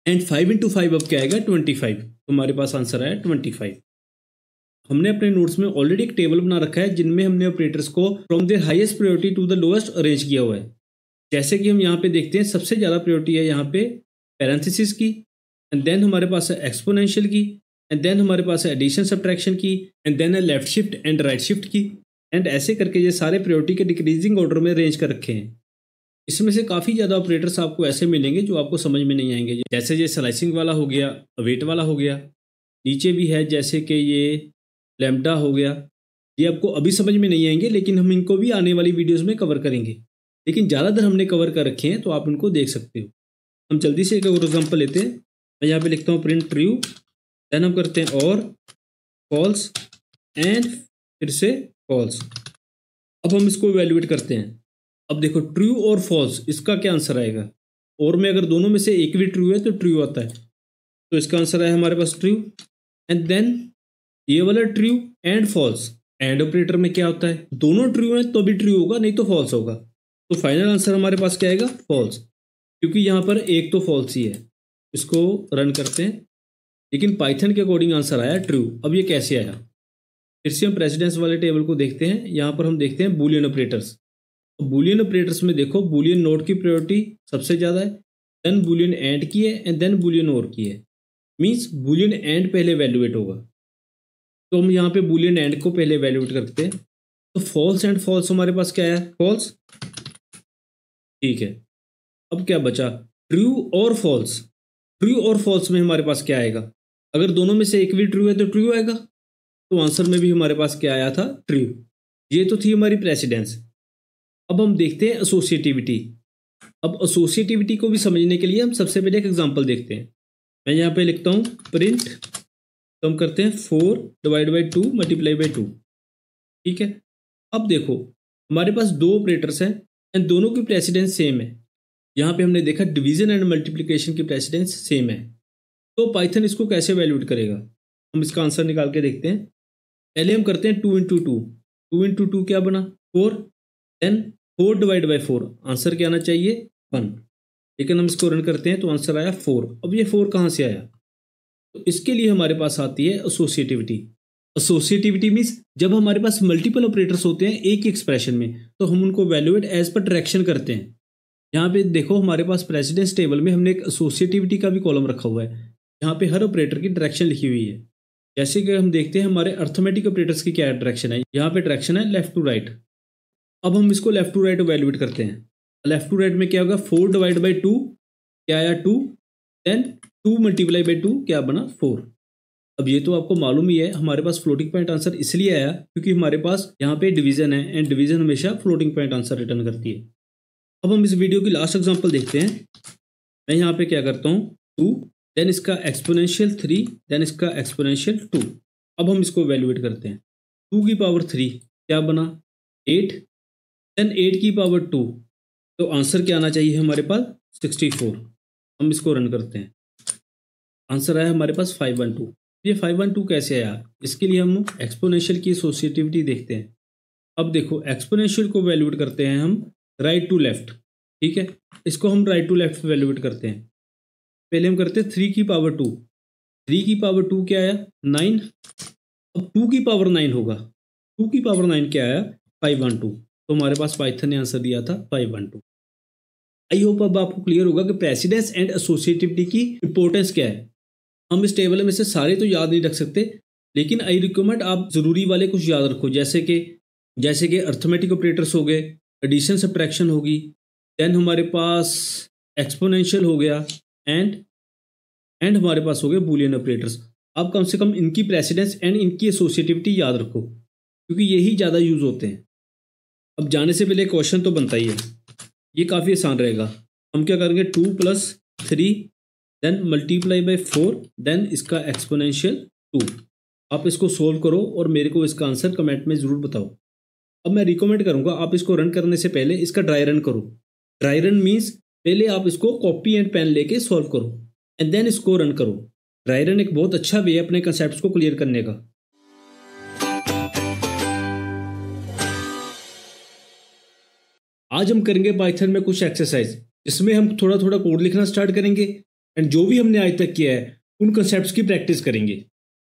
B: एंड 5 इंटू 5 अब क्या आएगा 25, तो हमारे पास आंसर आया 25। हमने अपने नोट्स में ऑलरेडी एक टेबल बना रखा है जिनमें हमने ऑपरेटर्स को from their highest priority to the lowest arrange किया हुआ है। जैसे कि हम यहाँ पे देखते हैं सबसे ज़्यादा प्रायोरिटी है यहाँ पे पैरेंथेसिस की, एंड देन हमारे पास है एक्सपोनेंशियल की, एंड देन हमारे पास है एडिशन सब्ट्रैक्शन की, एंड देन है left shift and right shift की, एंड ऐसे करके ये सारे प्रायोरिटी के डिक्रीजिंग ऑर्डर में अरेंज कर रखे हैं। इसमें से काफ़ी ज़्यादा ऑपरेटर्स आपको ऐसे मिलेंगे जो आपको समझ में नहीं आएंगे, जैसे ये स्लाइसिंग वाला हो गया, वेट वाला हो गया, नीचे भी है जैसे कि ये लैम्डा हो गया। ये आपको अभी समझ में नहीं आएंगे, लेकिन हम इनको भी आने वाली वीडियोज़ में कवर करेंगे, लेकिन ज़्यादातर हमने कवर कर रखे हैं तो आप इनको देख सकते हो। हम जल्दी से एक और एग्जाम्पल लेते हैं। मैं यहाँ पे लिखता हूँ प्रिंट ट्रू, देन हम करते हैं और फॉल्स एंड फिर से फॉल्स। अब हम इसको इवैल्यूएट करते हैं। अब देखो ट्रू और फॉल्स, इसका क्या आंसर आएगा? और में अगर दोनों में से एक भी ट्रू है तो ट्रू आता है, तो इसका आंसर है हमारे पास ट्रू। एंड देन ये वाला true and false, and operator में क्या होता है? दोनों ट्रू हैं तो भी ट्रू होगा, नहीं तो फॉल्स होगा। तो फाइनल आंसर हमारे पास क्या आएगा? फॉल्स, क्योंकि यहाँ पर एक तो फॉल्स ही है। इसको रन करते हैं, लेकिन पाइथन के अकॉर्डिंग आंसर आया ट्रू। अब ये कैसे आया? फिर से हम प्रेसिडेंस वाले टेबल को देखते हैं। यहाँ पर हम देखते हैं बूलियन ऑपरेटर्स। बूलियन ऑपरेटर्स में देखो बूलियन नोट की प्रायोरिटी सबसे ज़्यादा है, देन बूलियन एंड की है, एंड देन बूलियन और की है। मीन्स बूलियन एंड पहले वैल्यूएट होगा, तो हम यहाँ पे बूलियन एंड को पहले वैल्यूएट करते हैं। तो फॉल्स एंड फॉल्स हमारे पास क्या है? फॉल्स, ठीक है। अब क्या बचा? ट्रू और फॉल्स। ट्रू और फॉल्स में हमारे पास क्या आएगा? अगर दोनों में से एक भी ट्रू है तो ट्रू आएगा, तो आंसर में भी हमारे पास क्या आया था? ट्रू। ये तो थी हमारी प्रेसिडेंस। अब हम देखते हैं एसोसिएटिविटी। अब एसोसिएटिविटी को भी समझने के लिए हम सबसे पहले एक एग्जांपल देखते हैं। मैं यहाँ पे लिखता हूँ प्रिंट, तो हम करते हैं 4 डिवाइड बाई 2 मल्टीप्लाई बाई 2, ठीक है। अब देखो हमारे पास दो ऑपरेटर्स हैं एंड दोनों की प्रेसिडेंस सेम है। यहाँ पे हमने देखा डिवीजन एंड मल्टीप्लिकेशन की प्रेसिडेंस सेम है, तो पाइथन इसको कैसे वैल्यूएट करेगा? हम इसका आंसर निकाल के देखते हैं। पहले हम करते हैं 2 इंटू 2। 2 इंटू 2 क्या बना? 4, देन 4 डिवाइड बाई 4, आंसर क्या आना चाहिए? 1, लेकिन हम इसको रन करते हैं तो आंसर आया 4। अब ये 4 कहाँ से आया? तो इसके लिए हमारे पास आती है एसोसिएटिविटी। एसोसिएटिविटी मीन्स जब हमारे पास मल्टीपल ऑपरेटर्स होते हैं एक ही एक्सप्रेशन में, तो हम उनको वैल्यूएट एज पर डायरेक्शन करते हैं। यहाँ पे देखो हमारे पास प्रेसिडेंस टेबल में हमने एक एसोसिएटिविटी का भी कॉलम रखा हुआ है, यहाँ पे हर ऑपरेटर की डायरेक्शन लिखी हुई है। जैसे कि हम देखते हैं हमारे अर्थमेटिक ऑपरेटर्स की क्या डायरेक्शन है, यहाँ पे डायरेक्शन है लेफ्ट टू राइट। अब हम इसको लेफ्ट टू राइट वैल्यूएट करते हैं। लेफ्ट टू राइट में क्या होगा? 4 डिवाइड बाई 2 क्या आया? 2, देन 2 मल्टीप्लाई बाई 2 क्या बना? 4। अब ये तो आपको मालूम ही है, हमारे पास फ्लोटिंग पॉइंट आंसर इसलिए आया क्योंकि हमारे पास यहाँ पे डिवीजन है, एंड डिवीजन हमेशा फ्लोटिंग पॉइंट आंसर रिटर्न करती है। अब हम इस वीडियो की लास्ट एग्जांपल देखते हैं। मैं यहाँ पे क्या करता हूँ 2, देन इसका एक्सपोनेंशियल 3, देन इसका एक्सपोनेंशियल 2। अब हम इसको वैल्यूएट करते हैं। 2 की पावर 3 क्या बना? 8, देन 8 की पावर 2, तो आंसर क्या आना चाहिए हमारे पास? 64। हम इसको रन करते हैं, आंसर आया हमारे पास 512। ये 512 कैसे आया? इसके लिए हम एक्सपोनेंशियल की एसोसिएटिविटी देखते हैं। अब देखो एक्सपोनेंशियल को वैल्यूएट करते हैं हम राइट टू लेफ्ट, ठीक है। इसको हम राइट टू लेफ्ट वैल्यूएट करते हैं। पहले हम करते हैं 3 की पावर 2। 3 की पावर 2 क्या आया? 9। अब 2 की पावर 9 होगा। 2 की पावर 9 क्या आया? 512। तो हमारे पास पाइथन ने आंसर दिया था 512। आई होप अब आपको क्लियर होगा कि प्रेसिडेंस एंड एसोसिएटिविटी की इंपॉर्टेंस क्या है। हम इस टेबल में से सारे तो याद नहीं रख सकते, लेकिन आई रिकमेंड आप ज़रूरी वाले कुछ याद रखो, जैसे कि अर्थमेटिक ऑपरेटर्स हो गए, एडिशन सब्ट्रैक्शन होगी, देन हमारे पास एक्सपोनेंशियल हो गया, एंड हमारे पास हो गए बूलियन ऑपरेटर्स। आप कम से कम इनकी प्रेसिडेंस एंड इनकी एसोसिएटिविटी याद रखो, क्योंकि यही ज़्यादा यूज़ होते हैं। अब जाने से पहले क्वेश्चन तो बनता ही है, ये काफ़ी आसान रहेगा। हम क्या करेंगे, 2 + 3 देन मल्टीप्लाई बाई 4 देन इसका एक्सपोनेंशियल 2। आप इसको सोल्व करो और मेरे को इसका आंसर कमेंट में ज़रूर बताओ। अब मैं रिकमेंड करूँगा आप इसको रन करने से पहले इसका ड्राई रन करो। ड्राई रन मीन्स पहले आप इसको कॉपी एंड पेन लेके सॉल्व करो एंड देन इसको रन करो। ड्राई रन एक बहुत अच्छा वे है अपने कंसेप्ट को क्लियर करने का। आज हम करेंगे पाइथन में कुछ एक्सरसाइज, जिसमें हम थोड़ा थोड़ा कोड लिखना स्टार्ट करेंगे एंड जो भी हमने आज तक किया है उन कंसेप्ट्स की प्रैक्टिस करेंगे।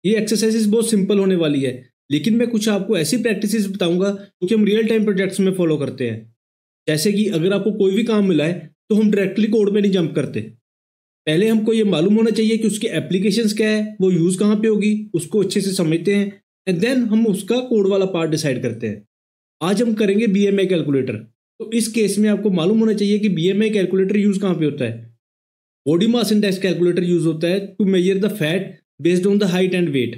B: ये एक्सरसाइजेस बहुत सिंपल होने वाली है, लेकिन मैं कुछ आपको ऐसी प्रैक्टिसेस बताऊंगा जो कि हम रियल टाइम प्रोजेक्ट्स में फॉलो करते हैं। जैसे कि अगर आपको कोई भी काम मिला है तो हम डायरेक्टली कोड में नहीं जंप करते। पहले हमको ये मालूम होना चाहिए कि उसकी एप्लीकेशंस क्या है, वो यूज़ कहाँ पे होगी, उसको अच्छे से समझते हैं एंड देन हम उसका कोड वाला पार्ट डिसाइड करते हैं। आज हम करेंगे BMI कैलकुलेटर। तो इस केस में आपको मालूम होना चाहिए कि BMI कैलकुलेटर यूज़ कहाँ पे होता है। Body mass index calculator use होता है to measure the fat based on the height and weight.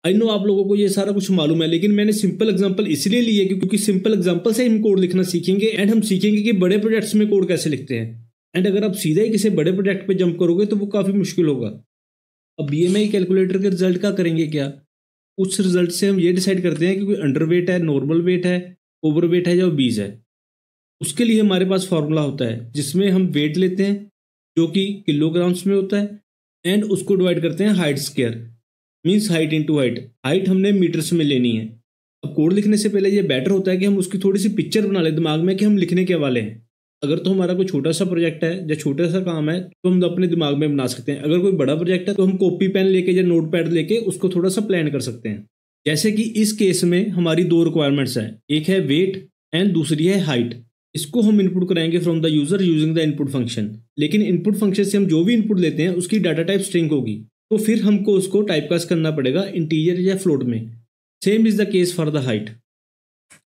B: I know आप लोगों को ये सारा कुछ मालूम है, लेकिन मैंने सिंपल एग्जांपल इसलिए लिए क्योंकि सिंपल एग्जांपल से हम कोड लिखना सीखेंगे एंड हम सीखेंगे कि बड़े प्रोजेक्ट्स में कोड कैसे लिखते हैं। एंड अगर आप सीधा ही किसी बड़े प्रोजेक्ट पे जंप करोगे तो वो काफ़ी मुश्किल होगा। अब BMI कैलकुलेटर के रिजल्ट का करेंगे क्या, उस रिजल्ट से हम ये डिसाइड करते हैं कि कोई अंडर वेट है, नॉर्मल वेट है, ओवर वेट है या ओबीज है। उसके लिए हमारे पास फार्मूला होता है जिसमें हम वेट लेते हैं जो कि किलोग्राम्स में होता है एंड उसको डिवाइड करते हैं height square, means height into height. Height हमने मीटर्स में लेनी है। अब कोड लिखने से पहले ये बेटर होता है कि हम उसकी थोड़ी सी पिक्चर बना ले दिमाग में कि हम लिखने के वाले हैं। अगर तो हमारा कोई छोटा सा प्रोजेक्ट है या छोटा सा काम है तो हम अपने दिमाग में बना सकते हैं। अगर कोई बड़ा प्रोजेक्ट है तो हम कॉपी पेन लेके या नोट पैड लेके उसको थोड़ा सा प्लान कर सकते हैं। जैसे कि इस केस में हमारी दो रिक्वायरमेंट्स हैं, एक है वेट एंड दूसरी है हाइट। इसको हम इनपुट कराएंगे from the user using the input function. लेकिन इनपुट फंक्शन से हम जो भी इनपुट लेते हैं उसकी डाटा टाइप स्ट्रिंग होगी, तो फिर हमको उसको टाइपकास्ट करना पड़ेगा इंटीजर या फ्लोट में। Same is the case for the height.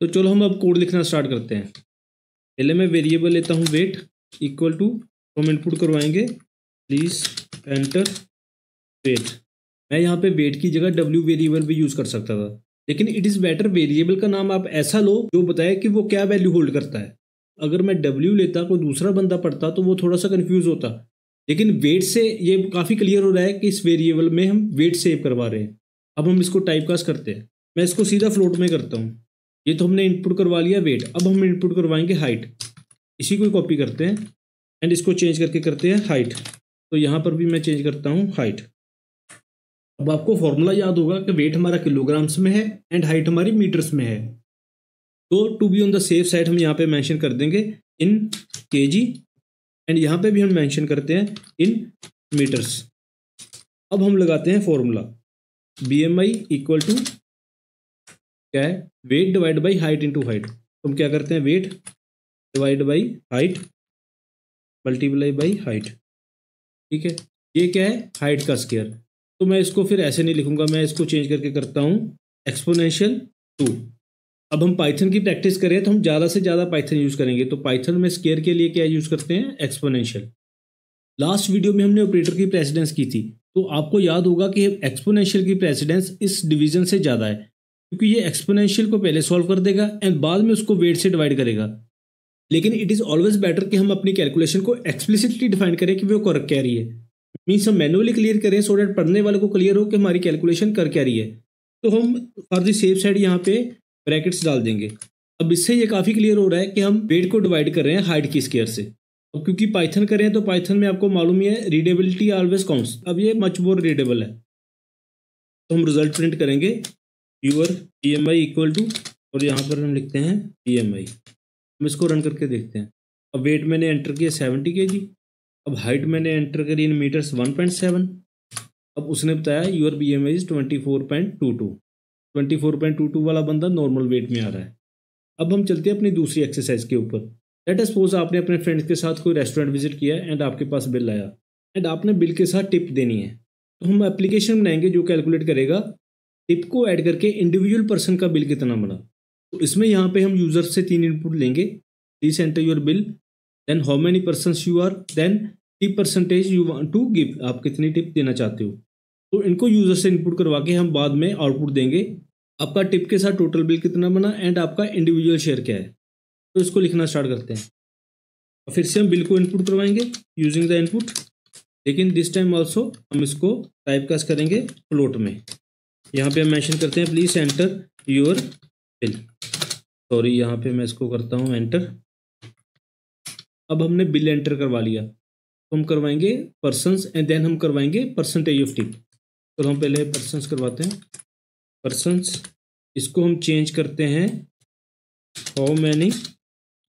B: तो चलो हम अब कोड लिखना स्टार्ट करते हैं। पहले मैं वेरिएबल लेता हूँ वेट इक्वल टू, हम इनपुट करवाएंगे प्लीज एंटर वेट। मैं यहाँ पे वेट की जगह W वेरिएबल भी यूज़ कर सकता था, लेकिन इट इज़ बेटर वेरिएबल का नाम आप ऐसा लो जो बताए कि वो क्या वैल्यू होल्ड करता है। अगर मैं W लेता, कोई दूसरा बंदा पढ़ता तो वो थोड़ा सा कंफ्यूज होता, लेकिन वेट से ये काफ़ी क्लियर हो रहा है कि इस वेरिएबल में हम वेट सेव करवा रहे हैं। अब हम इसको टाइपकास्ट करते हैं। मैं इसको सीधा फ्लोट में करता हूँ। ये तो हमने इनपुट करवा लिया वेट, अब हम इनपुट करवाएंगे हाइट। इसी को कॉपी करते हैं एंड इसको चेंज करके करते हैं हाइट। तो यहाँ पर भी मैं चेंज करता हूँ हाइट। अब आपको फॉर्मूला याद होगा कि वेट हमारा किलोग्राम्स में है एंड हाइट हमारी मीटर्स में है। तो to be on the safe side हम यहाँ पे मेंशन कर देंगे इन केजी एंड यहाँ पे भी हम मेंशन करते हैं इन मीटर्स। अब हम लगाते हैं फॉर्मूला BMI इक्वल टू क्या है, weight divide by height into height. तो हम क्या करते हैं, weight divide by height multiply by height. ठीक है, ये क्या है, हाइट का स्क्वायर। तो मैं इसको फिर ऐसे नहीं लिखूंगा, मैं इसको चेंज करके करता हूँ एक्सपोनेंशियल 2। अब हम पाइथन की प्रैक्टिस करें तो हम ज़्यादा से ज़्यादा पाइथन यूज़ करेंगे। तो पाइथन में स्क्वायर के लिए क्या यूज़ करते हैं, एक्सपोनेंशियल। लास्ट वीडियो में हमने ऑपरेटर की प्रेसिडेंस की थी, तो आपको याद होगा कि एक्सपोनेंशियल की प्रेसिडेंस इस डिवीजन से ज़्यादा है, क्योंकि ये एक्सपोनेंशियल को पहले सॉल्व कर देगा एंड बाद में उसको वेट से डिवाइड करेगा। लेकिन इट इज़ ऑलवेज बेटर कि हम अपनी कैलकुलेशन को एक्सप्लिसिटली डिफाइन करें कि वो कर क्या रही है। मीन्स हम मैनुअली क्लियर करें सो डैट पढ़ने वाले को क्लियर हो कि हमारी कैलकुलेशन कर क्या रही है। तो हम फॉर द सेफ साइड यहाँ पे ब्रैकेट्स डाल देंगे। अब इससे ये काफ़ी क्लियर हो रहा है कि हम वेट को डिवाइड कर रहे हैं हाइट की स्क्वायर से। अब क्योंकि पाइथन करें तो पाइथन में आपको मालूम ही है रीडेबिलिटी ऑलवेज काउंट्स। अब ये मच मोर रीडेबल है। तो हम रिजल्ट प्रिंट करेंगे यूर BMI इक्वल टू, और यहाँ पर हम लिखते हैं BMI। हम इसको रन करके देखते हैं। अब वेट मैंने एंटर किया 70 kg। अब हाइट मैंने एंटर करी इन मीटर्स 1.7। अब उसने बताया यूर BMI इज 24.22। 24.22 वाला बंदा नॉर्मल वेट में आ रहा है। अब हम चलते हैं अपनी दूसरी एक्सरसाइज के ऊपर। लेट अस सपोज आपने अपने फ्रेंड्स के साथ कोई रेस्टोरेंट विजिट किया एंड आपके पास बिल आया एंड आपने बिल के साथ टिप देनी है। तो हम एप्लीकेशन बनाएंगे जो कैलकुलेट करेगा टिप को ऐड करके इंडिविजुअल पर्सन का बिल कितना बना। तो इसमें यहाँ पे हम यूजर से 3 इनपुट लेंगे, please enter your bill then how many persons you are, then tip percentage you want to give, आप कितनी टिप देना चाहते हो। तो इनको यूजर से इनपुट करवा के हम बाद में आउटपुट देंगे। आपका टिप के साथ टोटल बिल कितना बना एंड आपका इंडिविजुअल शेयर क्या है। तो इसको लिखना स्टार्ट करते हैं। और फिर से हम बिल को इनपुट करवाएंगे यूजिंग द इनपुट, लेकिन दिस टाइम ऑल्सो हम इसको टाइपकास्ट करेंगे फ्लोट में। यहाँ पे हम मेंशन करते हैं please enter your bill, sorry यहाँ पे मैं इसको करता हूँ एंटर। अब हमने बिल एंटर करवा लिया, तो हम करवाएंगे पर्सन्स एंड देन हम करवाएंगे परसेंटेज ऑफ टिप। तो हम पहले पर्सन्स करवाते हैं, पर्सन्स, इसको हम चेंज करते हैं how many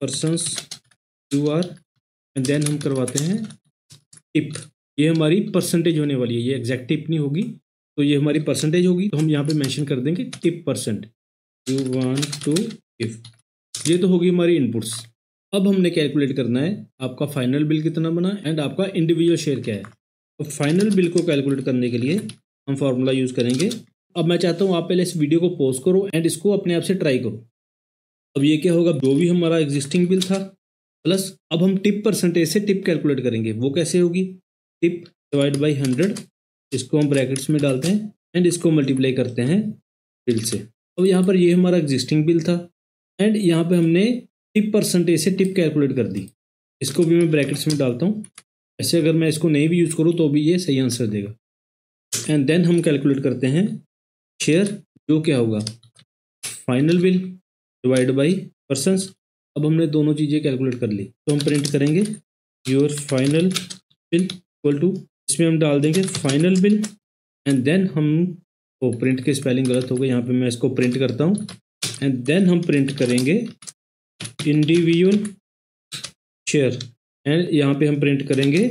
B: persons you are and then हम करवाते हैं टिप। ये हमारी परसेंटेज होने वाली है, ये एग्जैक्ट टिप नहीं होगी, तो ये हमारी परसेंटेज होगी। तो हम यहाँ पे मेंशन कर देंगे tip percent you want to give. ये तो होगी हमारी इनपुट्स। अब हमने कैलकुलेट करना है आपका फाइनल बिल कितना बना एंड आपका इंडिविजुअल शेयर क्या है। तो फाइनल बिल को कैलकुलेट करने के लिए हम फॉर्मूला यूज़ करेंगे। अब मैं चाहता हूँ आप पहले इस वीडियो को पॉज करो एंड इसको अपने आप से ट्राई करो। अब ये क्या होगा, जो भी हमारा एग्जिस्टिंग बिल था प्लस अब हम टिप परसेंटेज से टिप कैलकुलेट करेंगे। वो कैसे होगी, टिप डिवाइड बाई 100, इसको हम ब्रैकेट्स में डालते हैं एंड इसको मल्टीप्लाई करते हैं बिल से। अब यहाँ पर ये हमारा एग्जिस्टिंग बिल था एंड यहाँ पे हमने टिप परसेंटेज से टिप कैलकुलेट कर दी। इसको भी मैं ब्रैकेट्स में डालता हूँ। ऐसे अगर मैं इसको नहीं भी यूज़ करूँ तो भी ये सही आंसर देगा। एंड देन हम कैलकुलेट करते हैं शेयर, जो क्या होगा final bill divide by persons. अब हमने दोनों चीज़ें कैलकुलेट कर ली, तो हम प्रिंट करेंगे your final bill equal to, इसमें हम डाल देंगे फाइनल बिल एंड देन हम, वो प्रिंट के स्पेलिंग गलत हो गए, यहाँ पे मैं इसको प्रिंट करता हूँ एंड देन हम प्रिंट करेंगे इंडिविजुअल शेयर एंड यहाँ पे हम प्रिंट करेंगे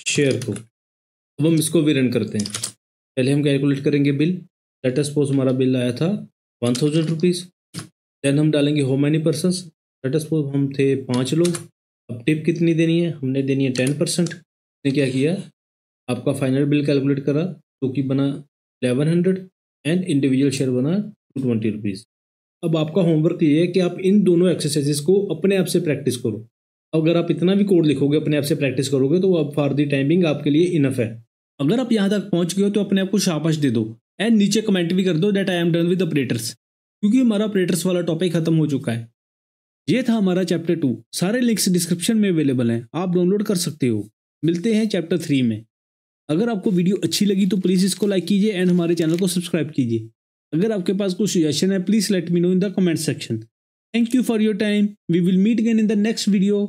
B: शेयर को। अब हम इसको भी रन करते हैं। पहले हम कैलकुलेट करेंगे बिल, लेट अस सपोज हमारा बिल आया था 1000 रुपीज़। देन हम डालेंगे how many persons, let us suppose हम थे 5 लोग। अब टिप कितनी देनी है, हमने देनी है 10%। ने क्या किया, आपका फाइनल बिल कैलकुलेट करा जो कि बना 1100 एंड इंडिविजुअल शेयर बना 220 रुपीज़। अब आपका होमवर्क ये है कि आप इन दोनों एक्सरसाइजेस को अपने आप से प्रैक्टिस करो। अगर आप इतना भी कोड लिखोगे अपने आप से प्रैक्टिस करोगे तो अब फॉर द टाइमिंग आपके लिए इनफ है। अगर आप यहाँ तक पहुँच गए हो तो अपने आप को शाबाश दे दो एंड नीचे कमेंट भी कर दो that I am done with operators, क्योंकि हमारा ऑपरेटर्स वाला टॉपिक खत्म हो चुका है। ये था हमारा चैप्टर 2। सारे लिंक्स डिस्क्रिप्शन में अवेलेबल हैं, आप डाउनलोड कर सकते हो। मिलते हैं चैप्टर 3 में। अगर आपको वीडियो अच्छी लगी तो प्लीज़ इसको लाइक कीजिए एंड हमारे चैनल को सब्सक्राइब कीजिए। अगर आपके पास कोई सजेशन है please let me know in the comment section. Thank you for your time. We will meet again in the next video.